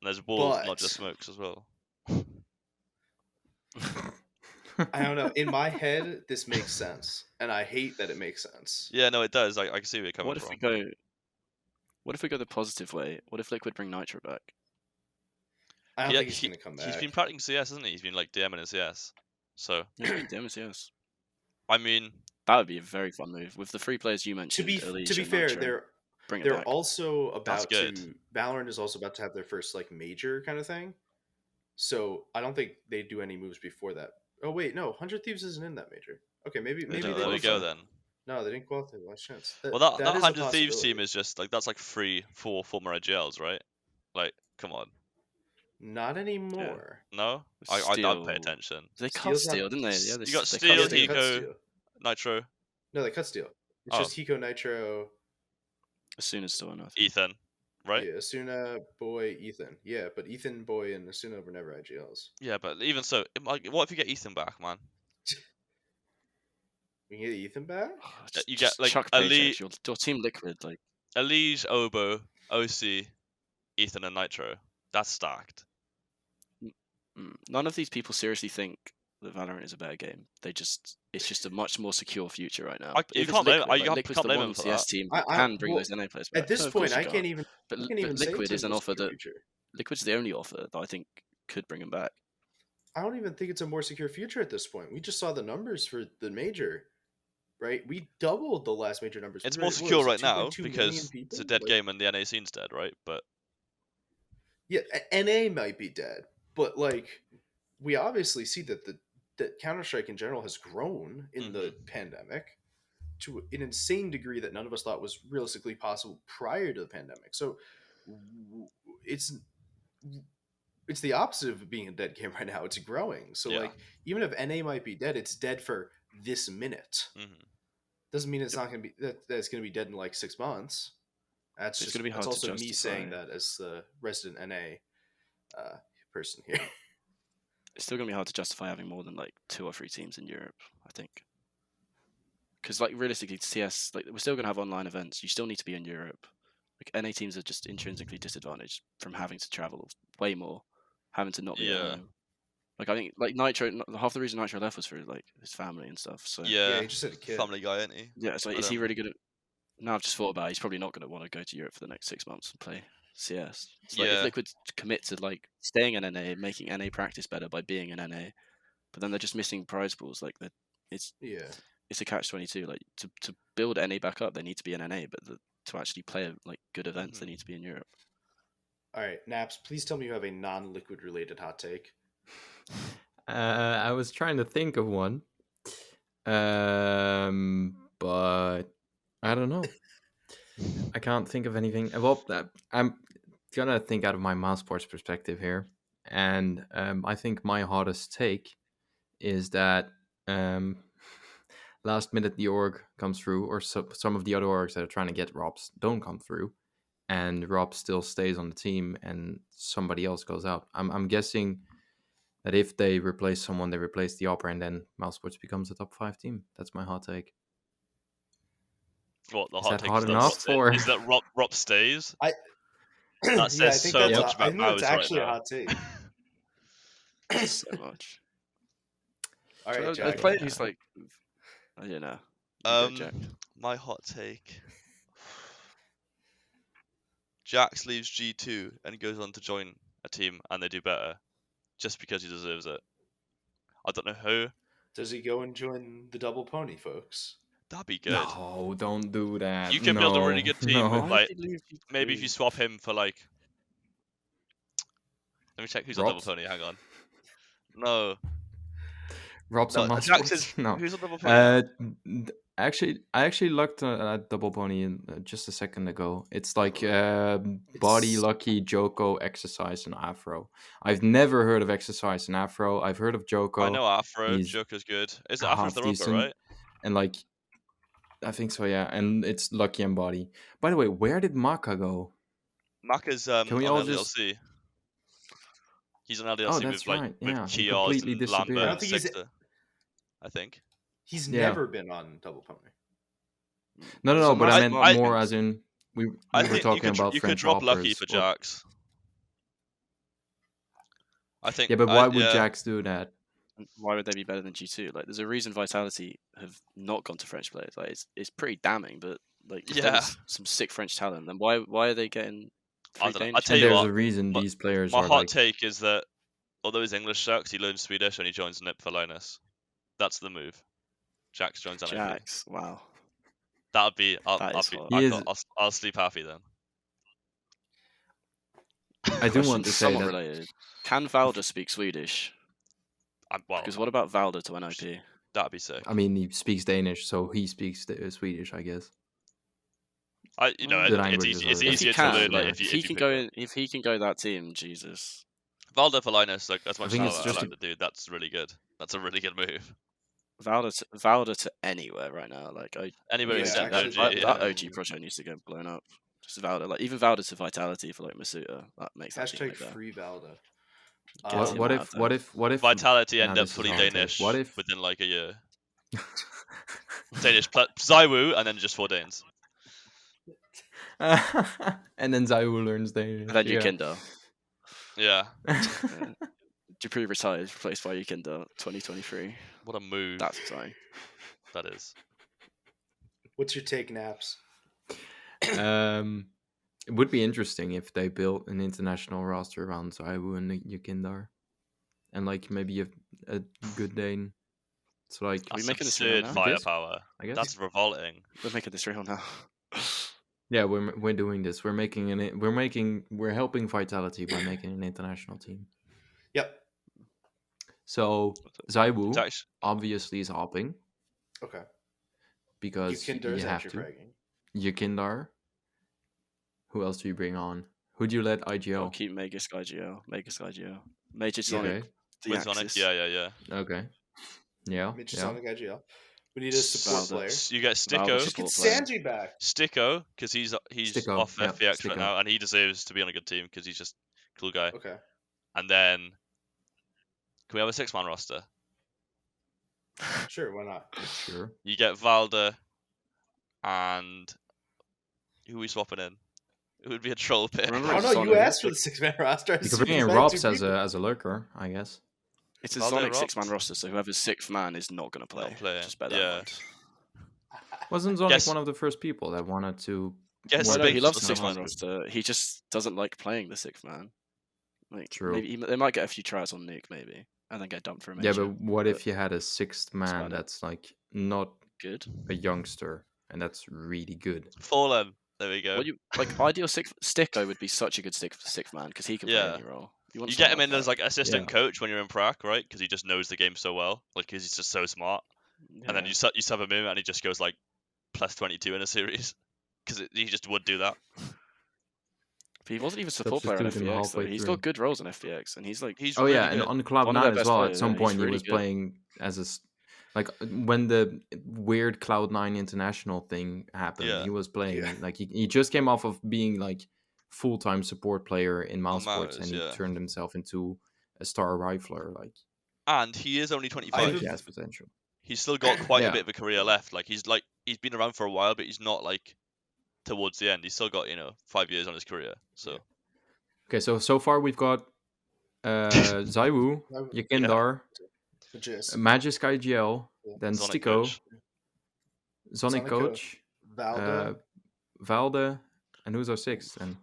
And there's walls, But not just smokes as well. I don't know. In my head, this makes sense, and I hate that it makes sense. Yeah, no, it does. I can see where you're coming What if from. What if we go the positive way? What if Liquid bring Nitro back? I don't think he's gonna come back. He's been practicing CS, hasn't he? He's been like DMing in CS. So Damn it, yes. I mean, That would be a very fun move with the three players you mentioned. to be Elise and fair, Nitro. Bring it they're back. also about good. to. Valorant is also about to have their first like major kind of thing. So I don't think they do any moves before that. Oh wait, no, 100 Thieves isn't in that major. Okay, maybe They they don't. there we go qualify. then. No, they didn't qualify last chance. Well, that is a 100 Thieves possibility. team is just like that's like 3-4 former IGLs, right? Like, come on. Not anymore. No, I don't pay attention. They cut Steel's not- Steel, didn't they? Yeah, You got they Steel, cut they cut Hiko, Steel. Nitro, No, they cut Steel. It's Oh. just Hiko, Nitro, as soon as Steel, I think. Ethan, right? yeah, Asuna, Boy, Ethan. Yeah, but Ethan, Boy, and Asuna were never IGLs. Yeah, but even so, like, what if you get Ethan back, man? We can get Ethan back? You get, like, Chuck Elite- paychecks. Your team Liquid, like Elige, Obo, OC, Ethan, and Nitro. That's stacked. none of these people seriously think that Valorant is a better game. It's just a much more secure future right now. You If it's can't blame- Liquid, you like, can't Liquid's the blame one them for CS that. team I- can bring well, those NA players back. At this No, of course point, you I can't even. But I can't even say Liquid it's a is an more offer secure that future. Liquid's the only offer that I think could bring them back. I don't even think it's a more secure future at this point. We just saw the numbers for the major, right? We doubled the last major numbers. It's We more were- what secure was it, right now 2.2 million because people? it's a dead Like, game and the NA scene's dead, right? But Yeah, NA might be dead, but like we obviously see that that Counter-Strike in general has grown in the pandemic to an insane degree that none of us thought was realistically possible prior to the pandemic. So it's the opposite of being a dead game right now. It's growing. So Yeah. like even if NA might be dead, it's dead for this minute. Doesn't mean it's not going to be that it's going to be dead in like 6 months. That's It's just gonna be that's hard to also me saying justify. that as the resident NA person here. It's still gonna be hard to justify having more than like 2 or 3 teams in Europe, I think. Because like realistically, CS, like we're still gonna have online events. You still need to be in Europe. Like NA teams are just intrinsically disadvantaged from having to travel way more, having to not be at Yeah. home. Like I think like Nitro, half the reason Nitro left was for like his family and stuff. So yeah, he just had a kid. Family Guy, isn't he? yeah, it's like I is he don't- really gonna? Now I've just thought about it, he's probably not gonna want to go to Europe for the next 6 months and play CS. It's like Yeah. if Liquid commit to like staying in NA, making NA practice better by being in NA, but then they're just missing prize pools. Like it's a catch-22. Like to build NA back up, they need to be in NA, but to actually play like good events, they need to be in Europe. All right, Napz, please tell me you have a non-liquid related hot take. I was trying to think of one, but I don't know. I can't think of anything. Well, I'm gonna think out of my mouse sports perspective here, and I think my hottest take is that last minute the org comes through, or some of the other orgs that are trying to get Robs don't come through, and Rob still stays on the team, and somebody else goes out. I'm guessing that if they replace someone, they replace the Opera, and then Mouse Sports becomes a top 5 team. That's my hot take. What the Is hot that take hot is enough that for- is that Rob stays? I That says yeah, I think so that's much I about think that's Mouse actually right a now. hot take. So much. All right, I Jack. play who's like, I don't know. You go, Jack. My hot take. Jax leaves G2 and goes on to join a team and they do better, just because he deserves it. I don't know who. Does he go and join the double pony, folks? That'd be good. No, don't do that. You can build a really good team no. with like maybe if you swap him for like. Let me check who's on double Robs? pony. Hang on. No. Rob's on Mouse Jax Sports? is No. who's on double pony? I actually looked at double pony just a second ago. It's like Body, Lucky, Joko, Exercise, and Afro. I've never heard of Exercise and Afro. I've heard of Joko. I know Afro. He's Joker's good. Is it Afro's the rubber, decent. right? And like, I think so, yeah. And it's Lucky and Body. By the way, where did Maka go? Maka's Can we on all LDLC. just- He's on LDLC Oh, with that's like right. with Yeah, he Kios completely and disappeared. Lambert I don't and think he's- Sixter. I think. He's Yeah. never been on double pony. No, There's a but I massive meant market more difference. as in we I were think talking about you could French drop Lucky operas. for Or- Jax. I think. Yeah, but why would Jax do that? Why would they be better than G2? Like, there's a reason Vitality have not gone to French players. Like, it's pretty damning. But like, if there Yeah. was some sick French talent, then why are they getting I three don't know. Danish? I'll tell And you there's what. a reason my- these players My are hot like. take is that although his English sucks, he learns Swedish and he joins NIP for Linus. That's the move. Jax joins NIP. Jax, wow, That would be. that is hot. He is- I'll sleep happy then. I do Question want to say somewhat that. related. Can Valda speak Swedish? Well, Because what about Valda to NIP? that'd be sick. I mean, he speaks Danish, so he speaks Swedish, I guess. The The language it's is it's already- If he easier to can, learn. like, Like, if he can go in, if he can go that team, Jesus. Valda for Linus, like as I much think as it's I just like the dude, that's really good. That's a really good move. Valda to anywhere right now. Like, Anywhere Yeah, except actually, OG. that Yeah. OG project needs to get blown up. Just Valda, like even Valda to Vitality for like Masuta, that makes that team Hashtag like that. free Valda. Get him What out if? there. What if? Vitality Now end up this is fully a hot take. Danish What if? within like a year. Danish plus Zaiwu and then just 4 Danes. And then Zayu learns Danish. And then yeah. Yukindo. Yeah. Dupree retires, replaced by Yukindo, 2023. What a move That's exciting. that is. What's your take, Napz? It would be interesting if they built an international roster around Zayu and Yukindar, and like maybe a good Dane. So like, we That's making this real absurd now? firepower. I guess. That's revolting. We're making this real now. Yeah, we're doing this. We're helping Vitality by making an international team. Yep. So Zaiwu It's actually, obviously is hopping Okay. because you Yukinder's have entry to. fragging. Yukindar. Who else do you bring on? Who do you let I'll IGL? keep Mega Sky Major Sonic. Okay. The with Sonic, Axis. yeah. Okay. Yeah. Mid Yeah. Sonic IGL. We need a support Valda. player. You get Valda Sticko. Just get support player. Sanji back. Sticko, because he's Sticko, off yeah, FPX Sticko. right now, and he deserves to be on a good team because he's just a cool guy. Okay. And then, can we have a 6-man roster? Sure, why not? Sure. You get Valda, and who are we swapping in? It would be a troll pick. Remember Oh it's no, you Sonic. asked for the 6-man roster. You could bring in Robs as a lurker, I guess. It's a Valda Sonic Rops. 6-man roster, so whoever's 6th man is not going to play. Not playing, Just bear that in yeah. mind. Wasn't Sonic Guess- one of the first people that wanted to? Guess Well, work no, big he with loves the for 6-man Sonic. roster. He just doesn't like playing the 6th man. Like, True. maybe they might get a few tries on Nuke, maybe, and then get dumped for a Yeah, major. but what if you had a 6th man about it. that's like not Good. a youngster and that's really good? Fallen. There we go. Well, you like ideal Sticko would be such a good 6th man because he can play Yeah. any role. Want You someone get him in as that. like assistant coach when you're in prac, right? Because he just knows the game so well. Like, because he's just so smart. And then Yeah. you sub him in, and he just goes like plus 22 in a series. Because he just would do that. But he wasn't even support player in Substitute him FPX though. halfway He's through. got good roles in FPX, and he's like He's Oh really yeah, and good. on One of their Cloud9 as best well. At players, some yeah, point, he's he really was good. playing as like when the weird Cloud9 international thing happened. Yeah. He was playing Yeah. like he just came off of being like full-time support player in mouse sports, Mouse, and he yeah. turned himself into a star rifler. Like And he is only I 25. think he has potential. He's still got quite Yeah. a bit of a career left. Like he's been around for a while, but he's not like towards the end. He's still got 5 years on his career. So Okay, so far we've got Zaiwu, Yukindar, Just Magisk IGL, Yeah. then Sonic Sticko, Coach. Sonic Sonic Coach, Valda. Valde, and who's our 6th then?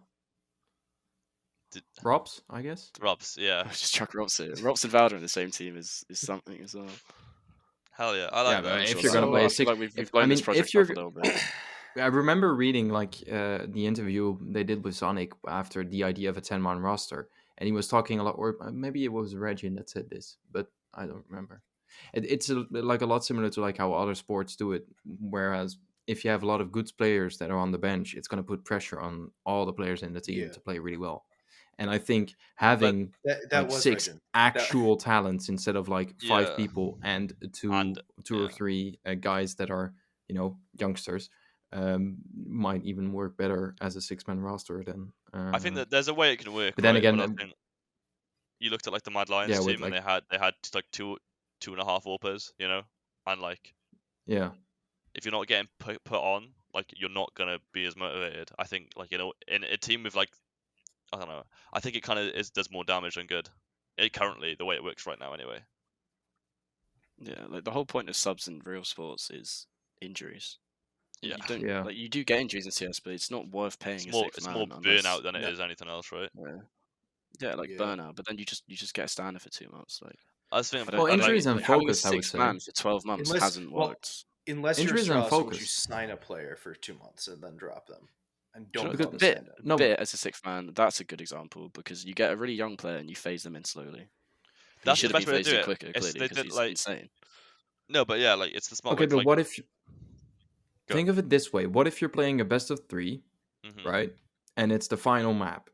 Did- Robs, I guess. Robs, yeah. just chuck Rops in. Rops and Valda in the same team is something as well. Hell yeah. I Yeah, like but that. if Sure you're gonna that- play I a feel 6, like we've if- blown I this mean, project if you're, up a little bit. I remember reading like the interview they did with Sonic after the idea of a 10-man roster, and he was talking a lot, or maybe it was Reggie that said this, but I don't remember. It's like a lot similar to like how other sports do it, whereas if you have a lot of good players that are on the bench, it's going to put pressure on all the players in the team Yeah. to play really well. And I think having That like was 6 Regin. actual talents instead of like 5 Yeah. people and two And- or yeah. 3 guys that are youngsters might even work better as a 6-man roster than I think that there's a way it can work. but then right? again, I think you looked at like the Mad Lions yeah, with, team, and like- they had like two and a half AWPers, and like yeah. if you're not getting put on, like you're not gonna be as motivated. I think like in a team with like I don't know. I think it kind of does more damage than good. Currently, the way it works right now, anyway. Yeah, like the whole point of subs in real sports is injuries. Yeah. You don't Yeah. like you do get injuries in CS, but it's not worth paying It's a more sixth it's man more unless, burnout than it is anything else, right? Yeah, like Yeah. burnout. But then you just get a standard for 2 months. Like I was thinking, I don't, Well, I don't- injuries and like, having a focus, I would sixth say. man for 12 months hasn't worked. Unless you're Injuries and Strauss, would you focus. sign a player for 2 months and then drop them? And Sure, don't because- call them Bit, stand-in. No, Bit as a sixth man, that's a good example because you get a really young player and you phase them in slowly. He That's should the have best been way to phased do in it. quicker, It's- clearly, they because did, he's like- insane. No, but yeah, like it's the smart okay, way. but Like, what if Go. think of it this way? What if you're playing a best of 3, Mhm. right? And it's the final map.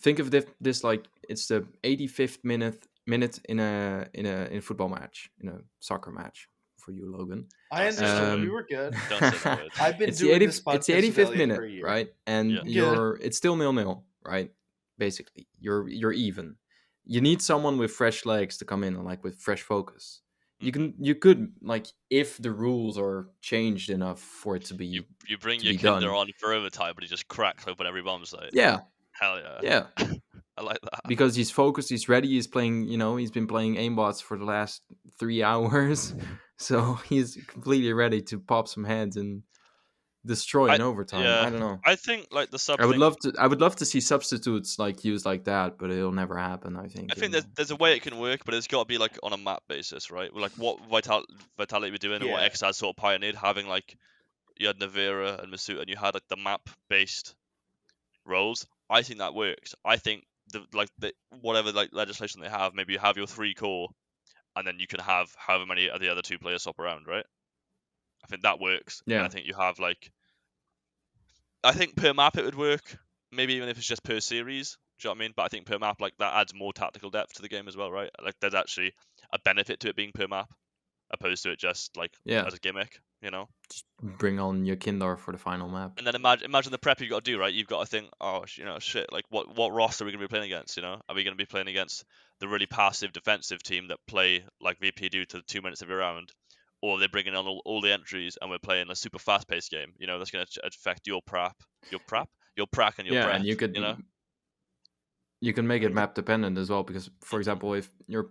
Think of this like it's the 85th minute in a football match, in a soccer match for you, Logan. I understood. We Um, were good. Don't say that word. I've been it's the doing 80, this it's the podcast with 85th Elliot minute, for a year. right? And Yeah. it's still 0-0, right? Basically, you're even. You need someone with fresh legs to come in and like with fresh focus. You could like if the rules are changed enough for it to be You bring to your be Kinder done. on for overtime, but he just cracks open every bomb site. yeah Hell yeah. yeah I like that. because he's focused, he's ready, he's playing, he's been playing aimbots for the last 3 hours, so he's completely ready to pop some heads and destroy in overtime. Yeah. I don't know. I think like the sub. I would love to see substitutes like used like that, but it'll never happen. I think. I think there's a way it can work, but it's got to be like on a map basis, right? Like what Vitality were doing and what Yeah. Xad sort of pioneered, having like you had Navera and Masut and you had like the map based roles. I think that works. I think the whatever like legislation they have, maybe you have your 3 core, and then you can have however many of the other 2 players swap around, right? I think that works. Yeah. And I think you have like. I think per map it would work. Maybe even if it's just per series. Do you know what I mean? But I think per map, like that adds more tactical depth to the game as well, right? Like there's actually a benefit to it being per map, opposed to it just like as a gimmick, Just bring on your Kindar for the final map. And then imagine the prep you've got to do, right? You've got to think, oh, shit, like what roster are we going to be playing against? Are we going to be playing against the really passive defensive team that play like VP do to 2 minutes every round? Or they're bringing on all the entries and we're playing a super fast-paced game, that's going to affect your prac and your prep, and you can make it map dependent as well, because for example, if you're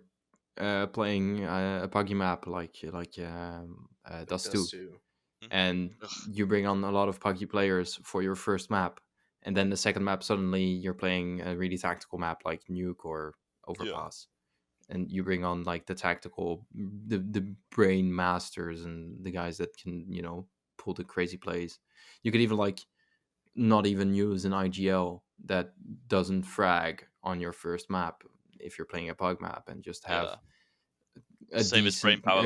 playing a puggy map like Dust 2, and you bring on a lot of puggy players for your first map, and then the second map suddenly you're playing a really tactical map like Nuke or Overpass. And you bring on like the tactical, the brain masters and the guys that can, pull the crazy plays. You could even like not even use an IGL that doesn't frag on your first map if you're playing a pug map, and just have a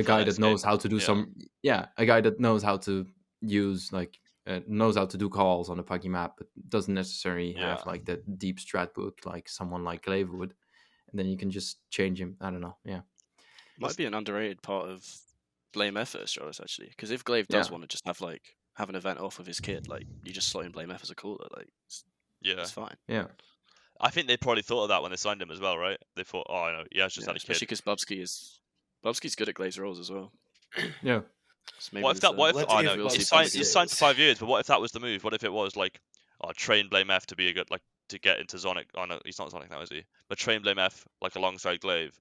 guy that knows how to do a guy that knows how to use like knows how to do calls on a puggy map, but doesn't necessarily have like that deep strat book like someone like Glaive would. And then you can just change him. I don't know. Yeah. Might be an underrated part of Blame F first, actually. Because if Glaive does want to just have an event off with his kid, like you just slot in Blame F as a caller, like it's fine. Yeah. I think they probably thought of that when they signed him as well, right? They thought, oh, I know, it's just had a kid. Especially because Bubsky's good at Glaive's roles as well. Yeah. So What if he's signed for 5 years, but what if that was the move? What if it was like, train Blame F to be a good to get into Zonic? Oh no, he's not Zonic now, is he? But train Blame F like alongside Glaive,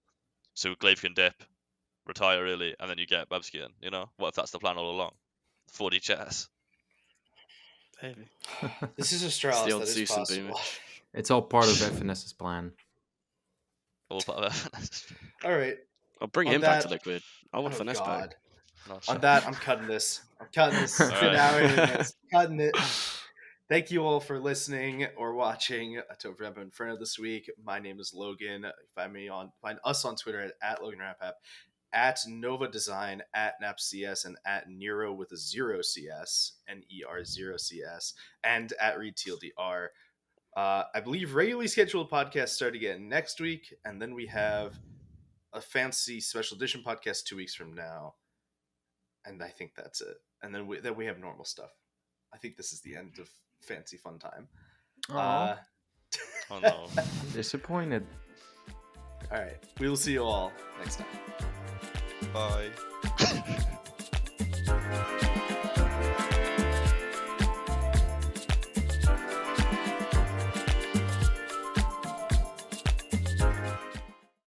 so Glaive can dip, retire early, and then you get Babsky in. What if that's the plan all along? 40 chess. Maybe. This is a Strauss. That is possible. It's all part of FNS's plan. All part of FNS. All right. I'll bring him back to Liquid. I want Finesse back. On that, I'm cutting this. I'm cutting this. It's been an hour and minutes. Cutting it. Thank you all for listening or watching to Overrated Inferno this week. My name is Logan. Find us on Twitter at Logan Ramhap, at Nova Design, at NapsCS, and at Nero with a 0CS, NER0CS, and at ReadTLDR. I believe regularly scheduled podcasts start again next week, and then we have a fancy special edition podcast 2 weeks from now. And I think that's it. And then we have normal stuff. I think this is the end of fancy fun time. Oh no. I'm disappointed. All right. We will see you all next time. Bye.